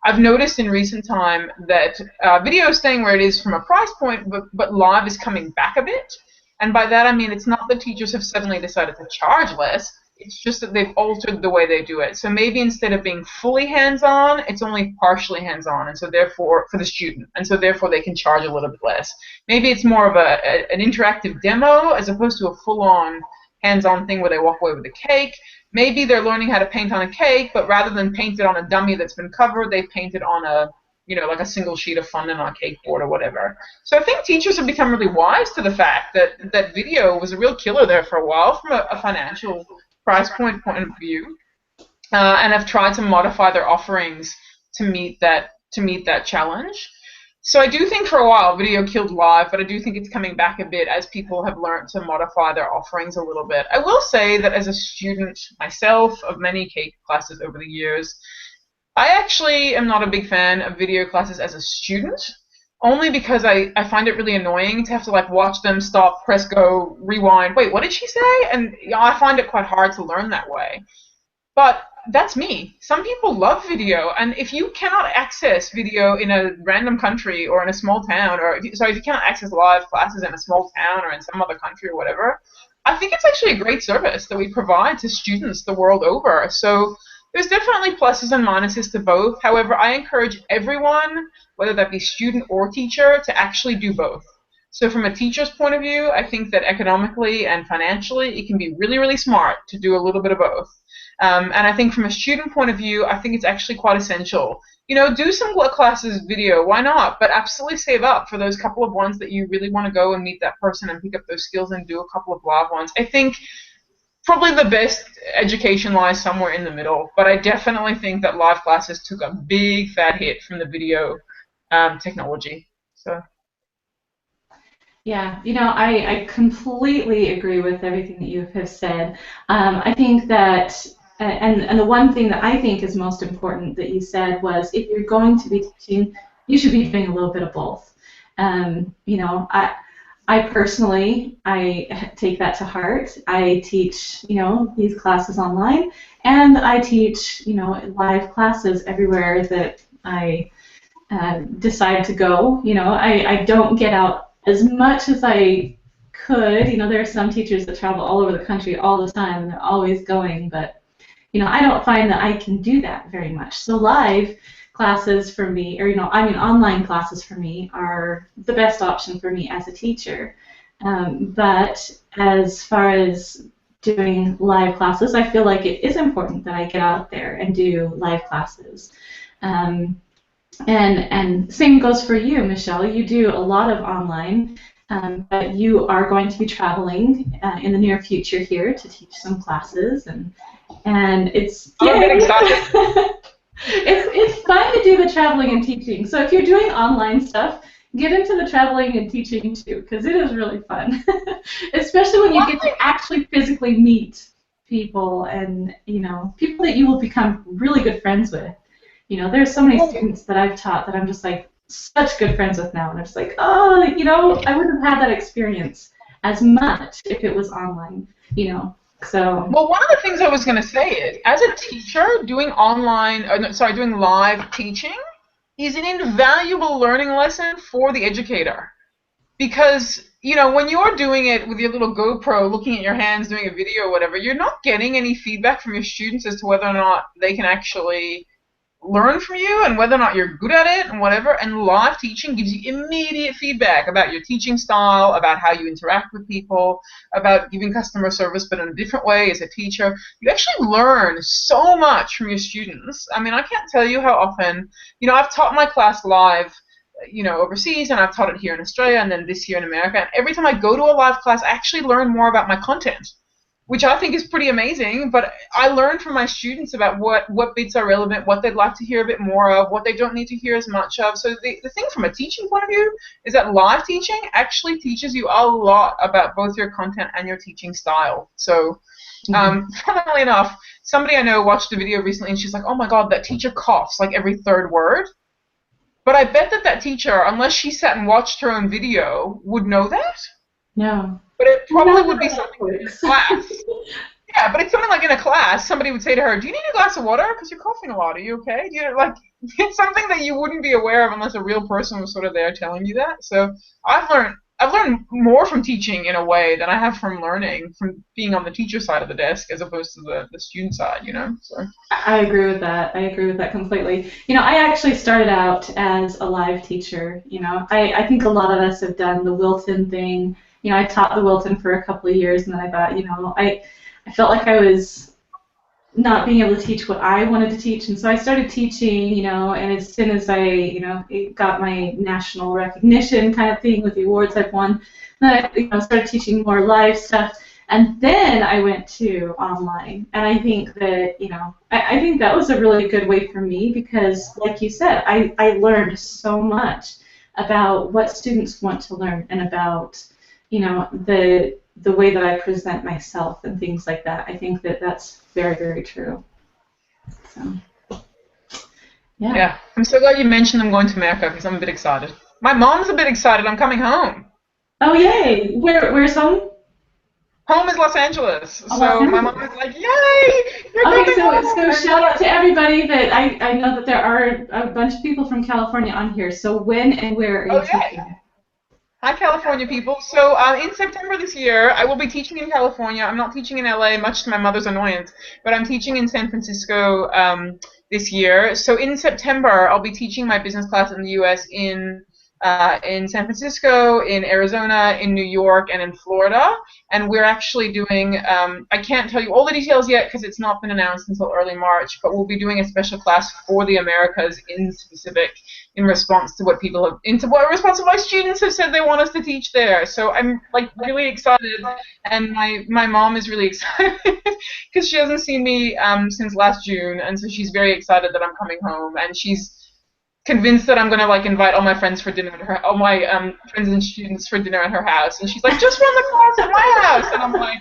I've noticed in recent time that video is staying where it is from a price point, but live is coming back a bit. And by that I mean it's not that teachers have suddenly decided to charge less, it's just that they've altered the way they do it. So maybe instead of being fully hands-on, it's only partially hands-on, and so therefore for the student, and so therefore they can charge a little bit less. Maybe it's more of an interactive demo as opposed to a full-on hands-on thing where they walk away with a cake. Maybe they're learning how to paint on a cake, but rather than paint it on a dummy that's been covered, they paint it on like a single sheet of fondant on a cake board or whatever. So I think teachers have become really wise to the fact that video was a real killer there for a while from a financial price point of view, and have tried to modify their offerings to meet that challenge. So I do think for a while video killed live, but I do think it's coming back a bit as people have learned to modify their offerings a little bit. I will say that as a student myself of many cake classes over the years, I actually am not a big fan of video classes as a student, only because I find it really annoying to have to watch them stop, press go, rewind. Wait, what did she say? And I find it quite hard to learn that way. But that's me. Some people love video, and if you cannot access video in a random country or in a small town, or if you cannot access live classes in a small town or in some other country or whatever, I think it's actually a great service that we provide to students the world over. So there's definitely pluses and minuses to both. However, I encourage everyone, whether that be student or teacher, to actually do both. So from a teacher's point of view, I think that economically and financially, it can be really, really smart to do a little bit of both. And I think from a student point of view, I think it's actually quite essential. Do some classes video, why not? But absolutely save up for those couple of ones that you really want to go and meet that person and pick up those skills and do a couple of live ones. I think probably the best education lies somewhere in the middle, but I definitely think that live classes took a big fat hit from the video technology. So. Yeah, I completely agree with everything that you have said. I think that, and the one thing that I think is most important that you said was, if you're going to be teaching, you should be doing a little bit of both. I personally, I take that to heart. I teach, these classes online, and I teach, live classes everywhere that I decide to go. I don't get out as much as I could. There are some teachers that travel all over the country all the time, and they're always going, but, I don't find that I can do that very much. So live classes for me, or online classes for me, are the best option for me as a teacher. But as far as doing live classes, I feel like it is important that I get out there and do live classes. And same goes for you, Michelle. You do a lot of online, but you are going to be traveling in the near future here to teach some classes, and it's I'm a bit excited. It's fun to do the traveling and teaching. So if you're doing online stuff, get into the traveling and teaching too, because it is really fun. Especially when you One get to thing, actually physically meet people and, people that you will become really good friends with. There's so many well, students that I've taught that I'm just like such good friends with now, and I'm just like, oh, I wouldn't have had that experience as much if it was online, So, Well, one of the things I was going to say is, as a teacher, doing online, no, sorry, doing live teaching is an invaluable learning lesson for the educator. Because, when you're doing it with your little GoPro, looking at your hands, doing a video or whatever, you're not getting any feedback from your students as to whether or not they can actually learn from you and whether or not you're good at it and whatever. And live teaching gives you immediate feedback about your teaching style, about how you interact with people, about giving customer service, but in a different way as a teacher. You actually learn so much from your students. I mean, I can't tell you how often, I've taught my class live, overseas, and I've taught it here in Australia and then this year in America. And every time I go to a live class, I actually learn more about my content, which I think is pretty amazing. But I learn from my students about what bits are relevant, what they'd like to hear a bit more of, what they don't need to hear as much of. So the thing from a teaching point of view is that live teaching actually teaches you a lot about both your content and your teaching style. So, funnily enough, somebody I know watched a video recently and she's like, oh my God, that teacher coughs like every third word. But I bet that teacher, unless she sat and watched her own video, would know that. no. But it probably Not would be how that something in a works. class. Yeah, but it's something like in a class, somebody would say to her, "Do you need a glass of water? Because you're coughing a lot. Are you okay?" Like it's something that you wouldn't be aware of unless a real person was sort of there telling you that. So I've learned more from teaching in a way than I have from learning from being on the teacher side of the desk as opposed to the student side. So I agree with that. I agree with that completely. I actually started out as a live teacher. I think a lot of us have done the Wilton thing. I taught the Wilton for a couple of years, and then I thought, I felt like I was not being able to teach what I wanted to teach, and so I started teaching, and as soon as I, it got my national recognition kind of thing with the awards I've won, then I, started teaching more live stuff, and then I went to online, and I think that, I think that was a really good way for me because, like you said, I learned so much about what students want to learn and about, the way that I present myself and things like that. I think that that's very, very true. So, yeah. yeah, I'm so glad you mentioned I'm going to America because I'm a bit excited. My mom's a bit excited. I'm coming home. Oh, yay! Where's home? Home is Los Angeles. Oh, Los So my mom is Angeles. like, "Yay, you're Okay, coming so home!" shout out to everybody that I know that there are a bunch of people from California on here. So when and where are you Oh yeah. teaching? Hi, California people. So in September this year, I will be teaching in California. I'm not teaching in LA, much to my mother's annoyance, but I'm teaching in San Francisco this year. So in September, I'll be teaching my business class in the U.S. in San Francisco, in Arizona, in New York, and in Florida. And we're actually doing, I can't tell you all the details yet because it's not been announced until early March, but we'll be doing a special class for the Americas in specific in response to what people have, into what response to my students have said they want us to teach there. So I'm like really excited, and my mom is really excited because she hasn't seen me since last June, and so she's very excited that I'm coming home, and she's convinced that I'm gonna like invite all my friends for dinner at her, all my friends and students for dinner at her house, and she's like, "Just run the class at my house," and I'm like,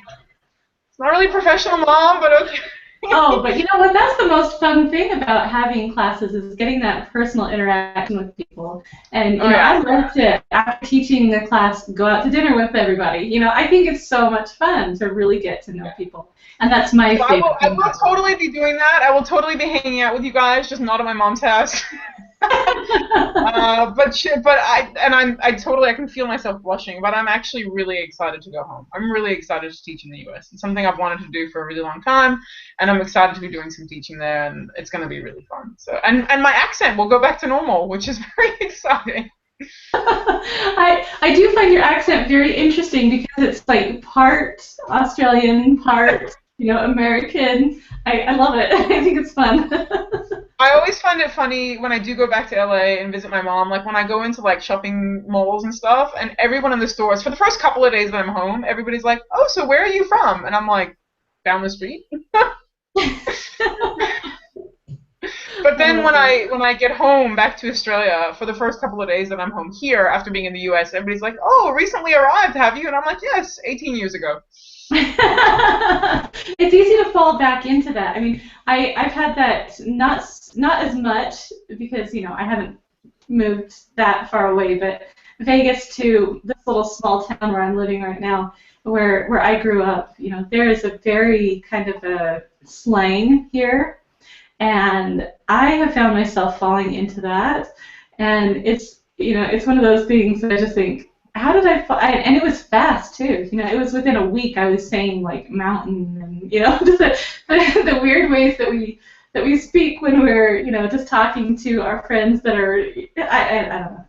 "It's not really professional, mom, but okay." Oh, but you know what? That's the most fun thing about having classes is getting that personal interaction with people. And Oh I yeah. love to, after teaching the class, go out to dinner with everybody. I think it's so much fun to really get to know people, and that's my So I will, favorite I thing will about totally be doing that. I will totally be hanging out with you guys, just not at my mom's house. it. I totally, I can feel myself blushing, but I'm actually really excited to go home. I'm really excited to teach in the US. It's something I've wanted to do for a really long time, and I'm excited to be doing some teaching there, and it's going to be really fun. So, and my accent will go back to normal, which is very exciting. I do find your accent very interesting because it's like part Australian, part American. I love it. I think it's fun. I always find it funny when I do go back to LA and visit my mom, like when I go into like shopping malls and stuff, and everyone in the stores, for the first couple of days that I'm home, everybody's like, "Oh, so where are you from?" And I'm like, "Down the street." But But I then love that. when I get home back to Australia for the first couple of days that I'm home here after being in the US, everybody's like, "Oh, recently arrived, have you?" And I'm like, "Yes, 18 years ago." It's easy to fall back into that. I mean, I've had that not as much because I haven't moved that far away, but Vegas to this little small town where I'm living right now, where I grew up, there is a very kind of a slang here, and I have found myself falling into that, and it's one of those things that I just think, how did and it was fast too. It was within a week I was saying like mountain and just the weird ways that we speak when we're just talking to our friends that are I don't know.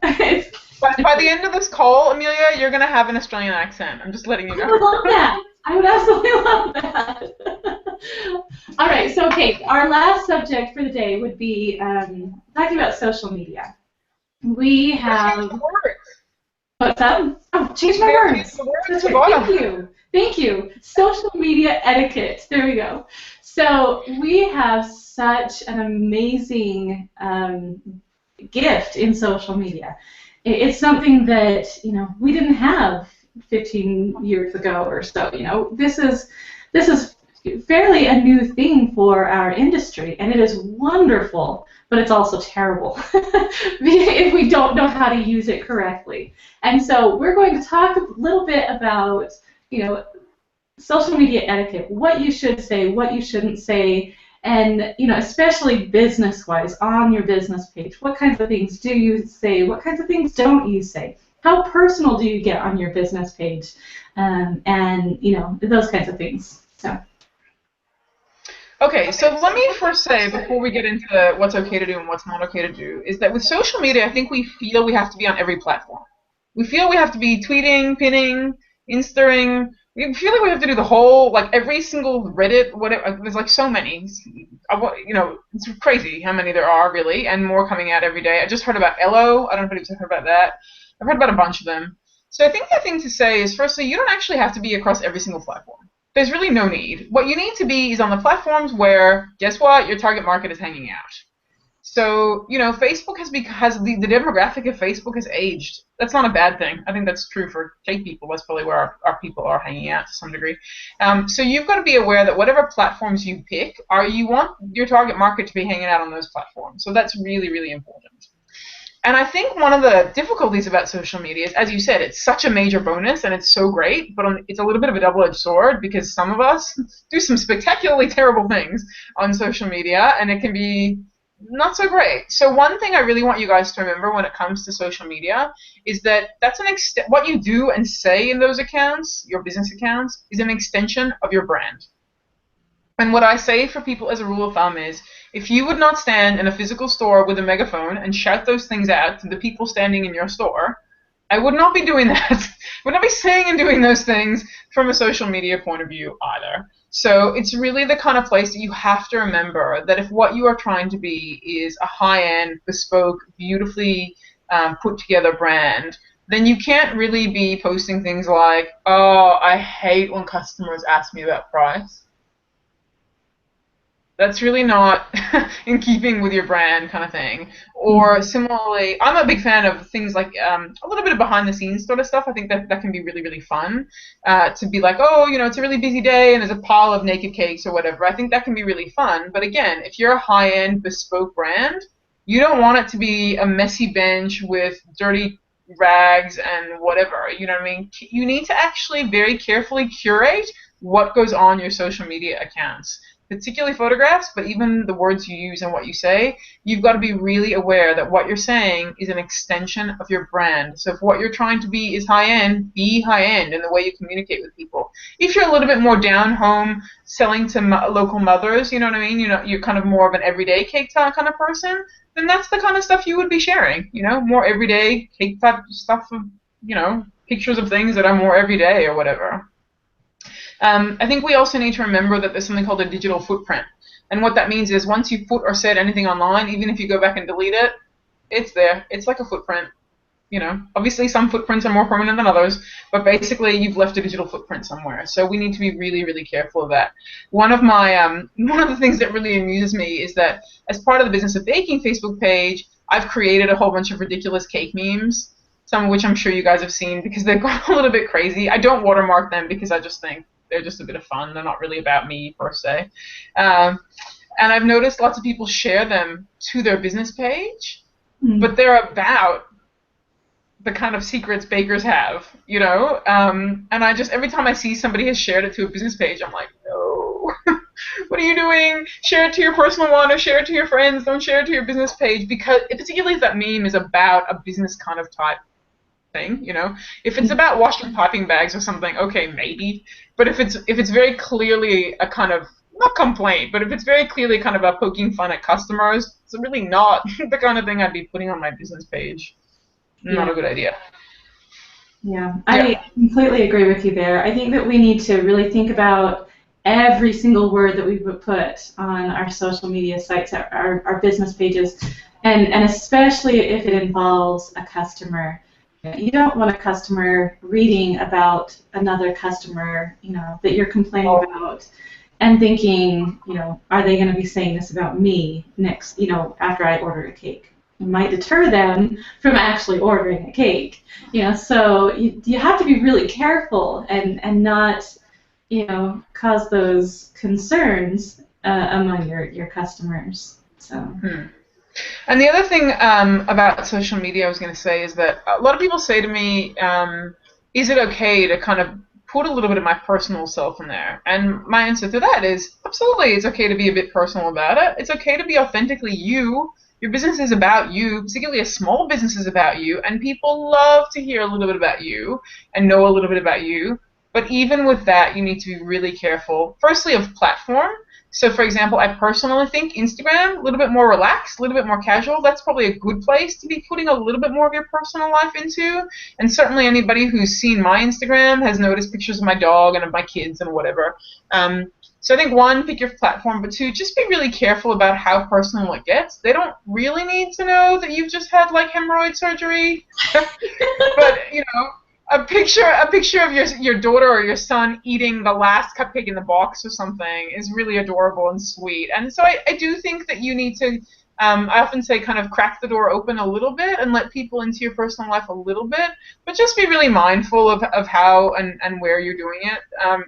But by the end of this call, Amelia, you're gonna have an Australian accent. I'm just letting you I know. would love that. I would absolutely love that. All right, so Kate, our last subject for the day would be talking about social media. We Let's change have the words. what's up? Oh, change my We gotta change words. the words at That's the right. Thank bottom. you. Thank you. Social media etiquette. There we go. So we have such an amazing gift in social media. It's something that we didn't have 15 years ago or so. This is fairly a new thing for our industry, and it is wonderful, but it's also terrible if we don't know how to use it correctly. And so we're going to talk a little bit about you know social media etiquette, what you should say, what you shouldn't say, and especially business-wise on your business page. What kinds of things do you say? What kinds of things don't you say? How personal do you get on your business page? And those kinds of things. So. Okay, so let me first say, before we get into what's okay to do and what's not okay to do, is that with social media, I think we feel we have to be on every platform. We feel we have to be tweeting, pinning, instaring. We feel like we have to do the whole, like every single Reddit, whatever. There's like so many. It's crazy how many there are, really, and more coming out every day. I just heard about Elo. I don't know if anybody's heard about that. I've heard about a bunch of them. So I think the thing to say is, firstly, you don't actually have to be across every single platform. There's really no need. What you need to be is on the platforms where, guess what, your target market is hanging out. So, Facebook has the demographic of Facebook has aged. That's not a bad thing. I think that's true for cake people. That's probably where our people are hanging out to some degree. So you've got to be aware that whatever platforms you pick, you want your target market to be hanging out on those platforms. So that's really, really important. And I think one of the difficulties about social media is, as you said, it's such a major bonus and it's so great, but it's a little bit of a double-edged sword because some of us do some spectacularly terrible things on social media, and it can be not so great. So one thing I really want you guys to remember when it comes to social media is that what you do and say in those accounts, your business accounts, is an extension of your brand. And what I say for people as a rule of thumb is, if you would not stand in a physical store with a megaphone and shout those things out to the people standing in your store, I would not be doing that. I would not be saying and doing those things from a social media point of view either. So it's really the kind of place that you have to remember that if what you are trying to be is a high-end, bespoke, beautifully put together brand, then you can't really be posting things like, "Oh, I hate when customers ask me about price." That's really not in keeping with your brand kind of thing. Or similarly, I'm a big fan of things like a little bit of behind the scenes sort of stuff. I think that can be really, really fun to be like, oh, it's a really busy day and there's a pile of naked cakes or whatever. I think that can be really fun. But again, if you're a high-end bespoke brand, you don't want it to be a messy bench with dirty rags and whatever. You know what I mean? You need to actually very carefully curate what goes on your social media accounts, particularly photographs, but even the words you use and what you say. You've got to be really aware that what you're saying is an extension of your brand. So if what you're trying to be is high-end, be high-end in the way you communicate with people. If you're a little bit more down-home, selling to local mothers, you know what I mean? You're kind of more of an everyday cake kind of person, then that's the kind of stuff you would be sharing. More everyday cake type stuff of, pictures of things that are more everyday or whatever. I think we also need to remember that there's something called a digital footprint. And what that means is once you put or said anything online, even if you go back and delete it, it's there. It's like a footprint. You know, obviously some footprints are more permanent than others, but basically you've left a digital footprint somewhere. So we need to be really, really careful of that. One of the things that really amuses me is that as part of the Business of Baking Facebook page, I've created a whole bunch of ridiculous cake memes, some of which I'm sure you guys have seen because they've gone a little bit crazy. I don't watermark them because I just think they're just a bit of fun. They're not really about me per se. Um, and I've noticed lots of people share them to their business page, but they're about the kind of secrets bakers have, you know? And I just, every time I see somebody has shared it to a business page, I'm like, no, what are you doing? Share it to your personal one or share it to your friends. Don't share it to your business page because, particularly if that meme is about a business kind of type thing, you know? If it's about washing piping bags or something, okay, maybe. But if it's very clearly a kind of, not complaint, but if it's very clearly kind of a poking fun at customers, it's really not the kind of thing I'd be putting on my business page. Not Yeah. a good idea. Yeah, Yeah. I completely agree with you there. I think that we need to really think about every single word that we would put on our social media sites, our business pages, and especially if it involves a customer. You don't want a customer reading about another customer, that you're complaining Well, about and thinking, are they going to be saying this about me next, after I order a cake? It might deter them from actually ordering a cake. So you have to be really careful and not, cause those concerns among your customers. So. and the other thing about social media I was going to say is that a lot of people say to me, is it okay to kind of put a little bit of my personal self in there? And my answer to that is absolutely, it's okay to be a bit personal about it. It's okay to be authentically you. Your business is about you, particularly a small business is about you, and people love to hear a little bit about you and know a little bit about you. But even with that, you need to be really careful. Firstly, of platform. So, for example, I personally think Instagram, a little bit more relaxed, a little bit more casual. That's probably a good place to be putting a little bit more of your personal life into. And certainly anybody who's seen my Instagram has noticed pictures of my dog and of my kids and whatever. So I think one, pick your platform, but two, just be really careful about how personal it gets. They don't really need to know that you've just had like hemorrhoid surgery, but a picture of your daughter or your son eating the last cupcake in the box or something is really adorable and sweet. And so I do think that you need to. I often say kind of crack the door open a little bit and let people into your personal life a little bit, but just be really mindful of how and where you're doing it.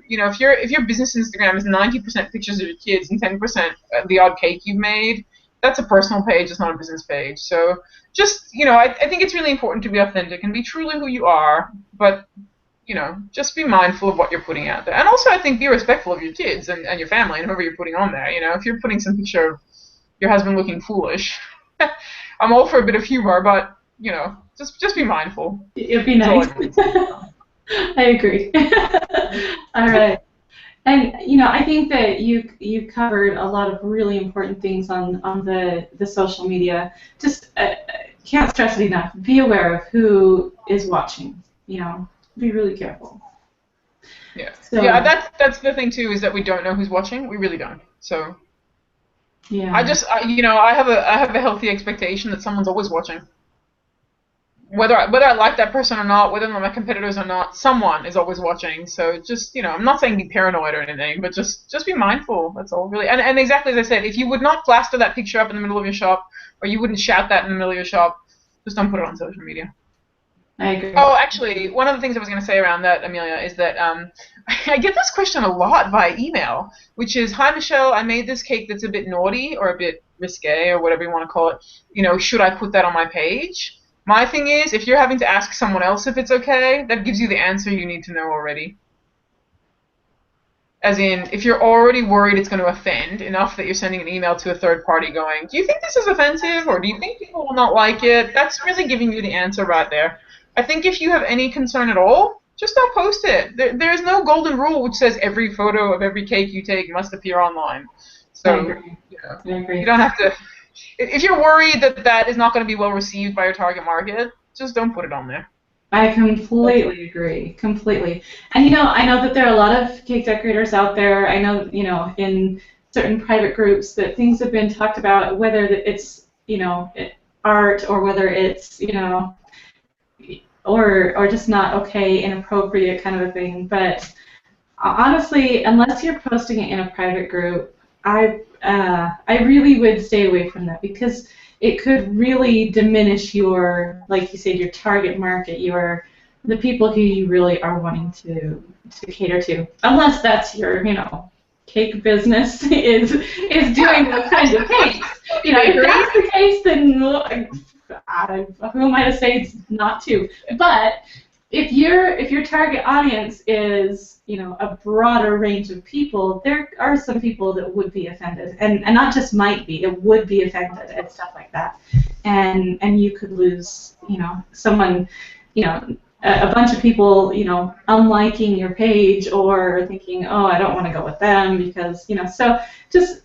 If your business Instagram is 90% pictures of your kids and 10% the odd cake you've made, that's a personal page. It's not a business page. So just I think it's really important to be authentic and be truly who you are, but just be mindful of what you're putting out there. And also I think be respectful of your kids and your family and whoever you're putting on there. If you're putting some picture of your husband looking foolish, I'm all for a bit of humor, but just be mindful. It'd be That's all nice. I really say. I agree. All right. And I think that you covered a lot of really important things on the social media. Just can't stress it enough. Be aware of who is watching. Be really careful. Yeah, So yeah. That's the thing too, is that we don't know who's watching. We really don't. So I yeah, just I have a healthy expectation that someone's always watching. Whether I like that person or not, whether they're my competitors or not, someone is always watching. So just I'm not saying be paranoid or anything, but just be mindful. That's all really. And exactly as I said, if you would not plaster that picture up in the middle of your shop, or you wouldn't shout that in the middle of your shop, just don't put it on social media. I agree. Oh, actually, one of the things I was going to say around that, Amelia, is that I get this question a lot via email, which is, "Hi, Michelle, I made this cake that's a bit naughty or a bit risque or whatever you want to call it. Should I put that on my page?" My thing is, if you're having to ask someone else if it's okay, that gives you the answer you need to know already. As in, if you're already worried it's going to offend enough that you're sending an email to a third party going, "Do you think this is offensive, or do you think people will not like it?" That's really giving you the answer right there. I think if you have any concern at all, just don't post it. There's no golden rule which says every photo of every cake you take must appear online. I So, agree. you know, I you agree. don't have to. If you're worried that that is not going to be well received by your target market, just don't put it on there. I completely agree. Completely. And I know that there are a lot of cake decorators out there. I know, in certain private groups that things have been talked about, whether it's, art or whether it's, or just not okay, inappropriate kind of a thing. But honestly, unless you're posting it in a private group, I really would stay away from that because it could really diminish your, like you said, your target market, the people who you really are wanting to cater to. Unless that's your, cake business is doing those kinds of cakes. If that's the case, then who am I to say it's not to? But if your target audience is a broader range of people, there are some people that would be offended, and not just might be, it would be offended and stuff like that, and you could lose someone, a bunch of people unliking your page or thinking, oh, I don't want to go with them because so just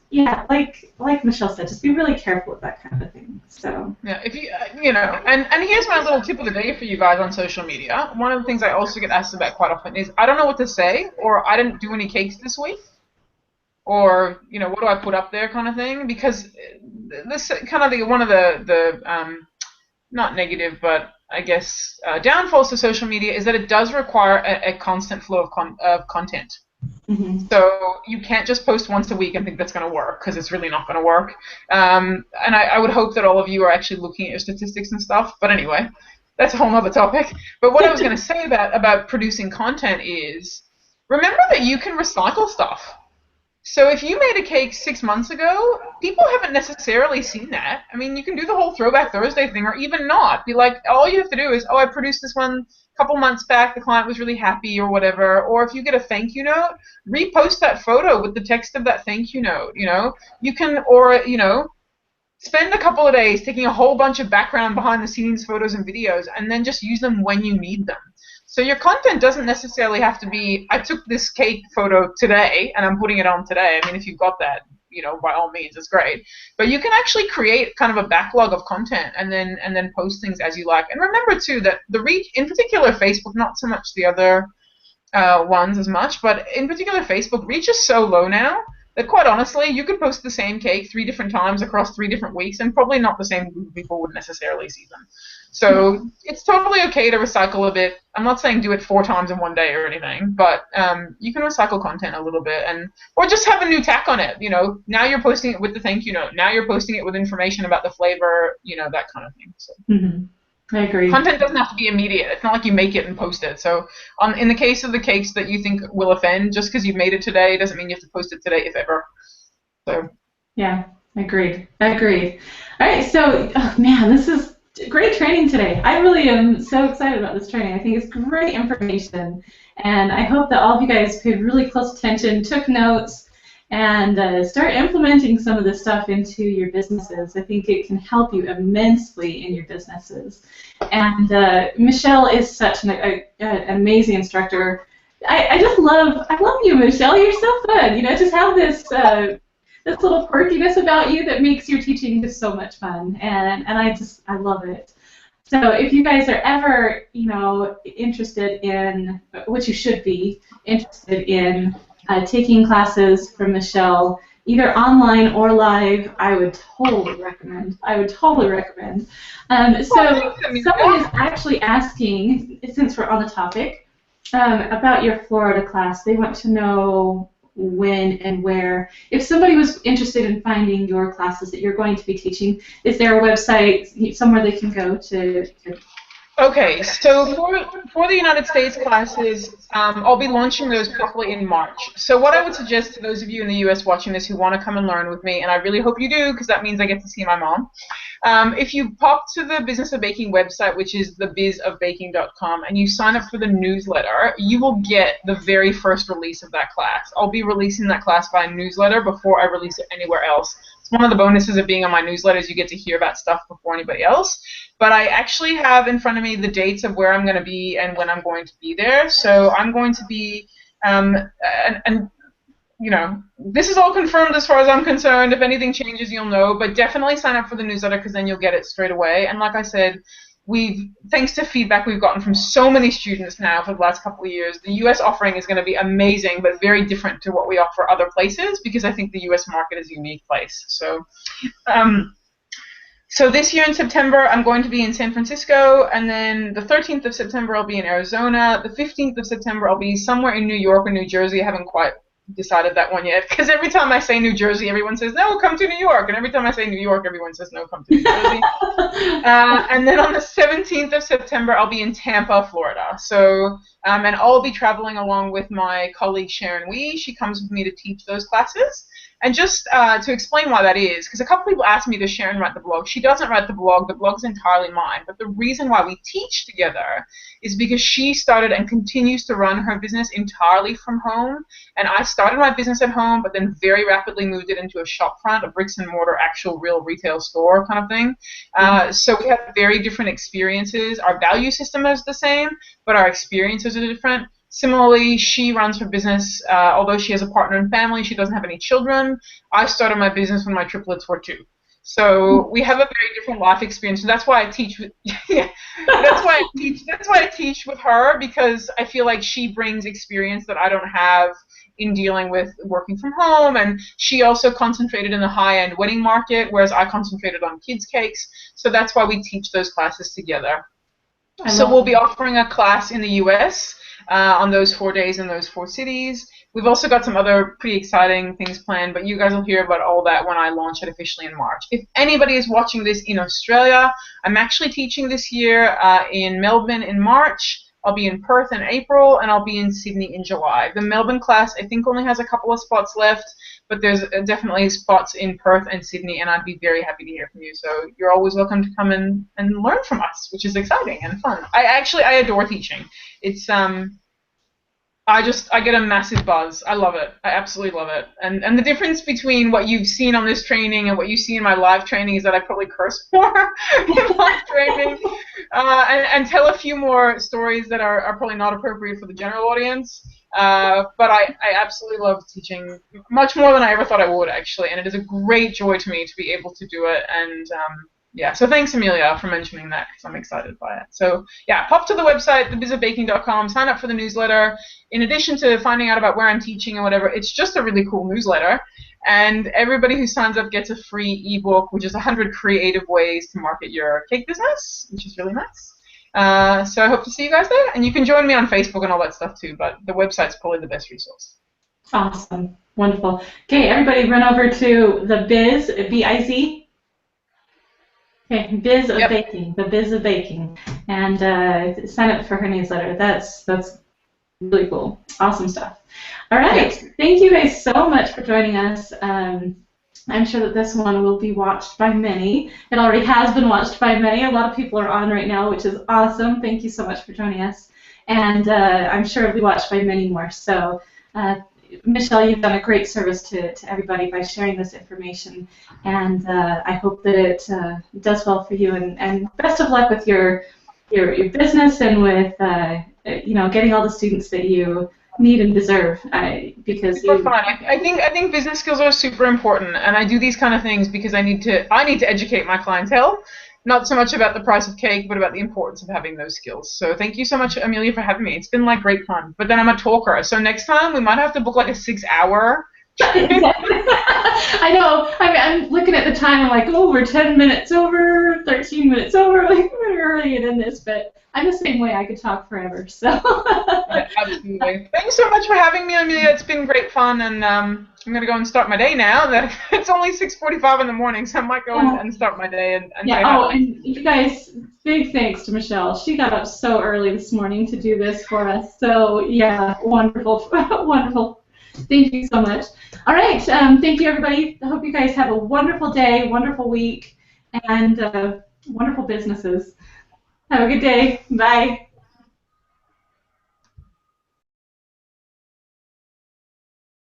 like Michelle said, just be really careful with that kind of thing. So yeah, if you and here's my little tip of the day for you guys on social media. One of the things I also get asked about quite often is I don't know what to say, or I didn't do any cakes this week, or what do I put up there kind of thing, because this kind of one of the not negative, but I guess downfalls to social media is that it does require a constant flow of content. Mm-hmm. So you can't just post once a week and think that's going to work, because it's really not going to work. And I would hope that all of you are actually looking at your statistics and stuff. But anyway, that's a whole other topic. But what I was going to say about producing content is, remember that you can recycle stuff. So if you made a cake 6 months ago, people haven't necessarily seen that. I mean, you can do the whole Throwback Thursday thing, or even not. Be like, all you have to do is, I produced this one a couple months back, the client was really happy or whatever. Or if you get a thank you note, repost that photo with the text of that thank you note, You can, or, spend a couple of days taking a whole bunch of background behind the scenes photos and videos, and then just use them when you need them. So your content doesn't necessarily have to be, I took this cake photo today and I'm putting it on today. I mean, if you've got that, by all means, it's great. But you can actually create kind of a backlog of content and then post things as you like. And remember too that the reach, in particular Facebook, not so much the other ones as much, but in particular Facebook, reach is so low now that quite honestly, you could post the same cake 3 different times across 3 different weeks, and probably not the same group of people would necessarily see them. So it's totally okay to recycle a bit. I'm not saying do it 4 times in one day or anything, but you can recycle content a little bit, or just have a new tack on it. Now you're posting it with the thank you note. Now you're posting it with information about the flavor, that kind of thing. So. Mm-hmm. I agree. Content doesn't have to be immediate. It's not like you make it and post it. So in the case of the cakes that you think will offend, just because you've made it today doesn't mean you have to post it today, if ever. So. Yeah, agreed. All right, so, man, this is great training today. I really am so excited about this training. I think it's great information, and I hope that all of you guys paid really close attention, took notes, and start implementing some of this stuff into your businesses. I think it can help you immensely in your businesses. And Michelle is such an amazing instructor. I love you, Michelle. You're so good. Just have this little quirkiness about you that makes your teaching just so much fun, and I love it. So if you guys are ever interested in, which you should be interested in, taking classes from Michelle, either online or live, I would totally recommend. So someone is actually asking, since we're on the topic, about your Florida class. They want to know when and where. If somebody was interested in finding your classes that you're going to be teaching, is there a website, somewhere they can go to? Okay, so for the United States classes, I'll be launching those probably in March. So what I would suggest to those of you in the US watching this who want to come and learn with me, and I really hope you do, because that means I get to see my mom, if you pop to the Business of Baking website, which is thebizofbaking.com, and you sign up for the newsletter, you will get the very first release of that class. I'll be releasing that class by newsletter before I release it anywhere else. It's one of the bonuses of being on my newsletters. You get to hear about stuff before anybody else. But I actually have in front of me the dates of where I'm going to be and when I'm going to be there. So I'm going to be, this is all confirmed as far as I'm concerned. If anything changes, you'll know. But definitely sign up for the newsletter, because then you'll get it straight away. And like I said, thanks to feedback we've gotten from so many students now for the last couple of years, the U.S. offering is going to be amazing, but very different to what we offer other places, because I think the U.S. market is a unique place. So, So this year in September, I'm going to be in San Francisco, and then the 13th of September, I'll be in Arizona. The 15th of September, I'll be somewhere in New York or New Jersey. I haven't quite decided that one yet, because every time I say New Jersey, everyone says, no, come to New York. And every time I say New York, everyone says, no, come to New Jersey. And then on the 17th of September, I'll be in Tampa, Florida. So, and I'll be traveling along with my colleague Sharon Wee. She comes with me to teach those classes. And just to explain why that is, because a couple people ask me, does Sharon write the blog? She doesn't write the blog's entirely mine. But the reason why we teach together is because she started and continues to run her business entirely from home. And I started my business at home, but then very rapidly moved it into a shop front, a bricks and mortar, actual real retail store kind of thing. So we have very different experiences. Our value system is the same, but our experiences are different. Similarly, she runs her business, although she has a partner and family, she doesn't have any children. I started my business when my triplets were 2. So we have a very different life experience. And that's why I teach with, yeah, that's why I teach with her, because I feel like she brings experience that I don't have in dealing with working from home. And she also concentrated in the high-end wedding market, whereas I concentrated on kids' cakes. So that's why we teach those classes together. So we'll be offering a class in the US on those 4 days in those 4 cities. We've also got some other pretty exciting things planned, but you guys will hear about all that when I launch it officially in March. If anybody is watching this in Australia, I'm actually teaching this year in Melbourne in March. I'll be in Perth in April, and I'll be in Sydney in July. The Melbourne class, I think, only has a couple of spots left, but there's definitely spots in Perth and Sydney, and I'd be very happy to hear from you. So you're always welcome to come and learn from us, which is exciting and fun. I adore teaching. It's I get a massive buzz. I love it. I absolutely love it. And the difference between what you've seen on this training and what you see in my live training is that I probably curse more in live training and tell a few more stories that are probably not appropriate for the general audience. But I absolutely love teaching much more than I ever thought I would, actually. And it is a great joy to me to be able to do it. And yeah, so thanks, Amelia, for mentioning that, because I'm excited by it. So yeah, pop to the website, thebizofbaking.com, sign up for the newsletter. In addition to finding out about where I'm teaching and whatever, it's just a really cool newsletter. And everybody who signs up gets a free ebook, which is 100 creative ways to market your cake business, which is really nice. So I hope to see you guys there. And you can join me on Facebook and all that stuff too, but the website's probably the best resource. Awesome. Wonderful. Okay, everybody run over to the Biz, B-I-Z. Okay, Biz of Baking, the Biz of Baking, and sign up for her newsletter. That's really cool. Awesome stuff. All right, thank you guys so much for joining us. I'm sure that this one will be watched by many. It already has been watched by many. A lot of people are on right now, which is awesome. Thank you so much for joining us, and I'm sure it'll be watched by many more. So. Michelle, you've done a great service to everybody by sharing this information, and I hope that it does well for you. And best of luck with your business and with getting all the students that you need and deserve. Because super fun. I think business skills are super important, and I do these kind of things because I need to educate my clientele. Not so much about the price of cake, but about the importance of having those skills. So thank you so much, Amelia, for having me. It's been like great fun. But then I'm a talker, so next time we might have to book like a 6-hour. I know. I'm looking at the time. I'm like, oh, we're 10 minutes over, 13 minutes over. Like, we're early in this, but I'm the same way. I could talk forever. So. Yeah, absolutely. Thanks so much for having me, Amelia. It's been great fun, and I'm gonna go and start my day now. It's only 6:45 in the morning, so I might go and start my day and yeah. Oh, and you guys, big thanks to Michelle. She got up so early this morning to do this for us. So yeah, wonderful, wonderful. Thank you so much. All right, thank you, everybody. I hope you guys have a wonderful day, wonderful week, and wonderful businesses. Have a good day. Bye.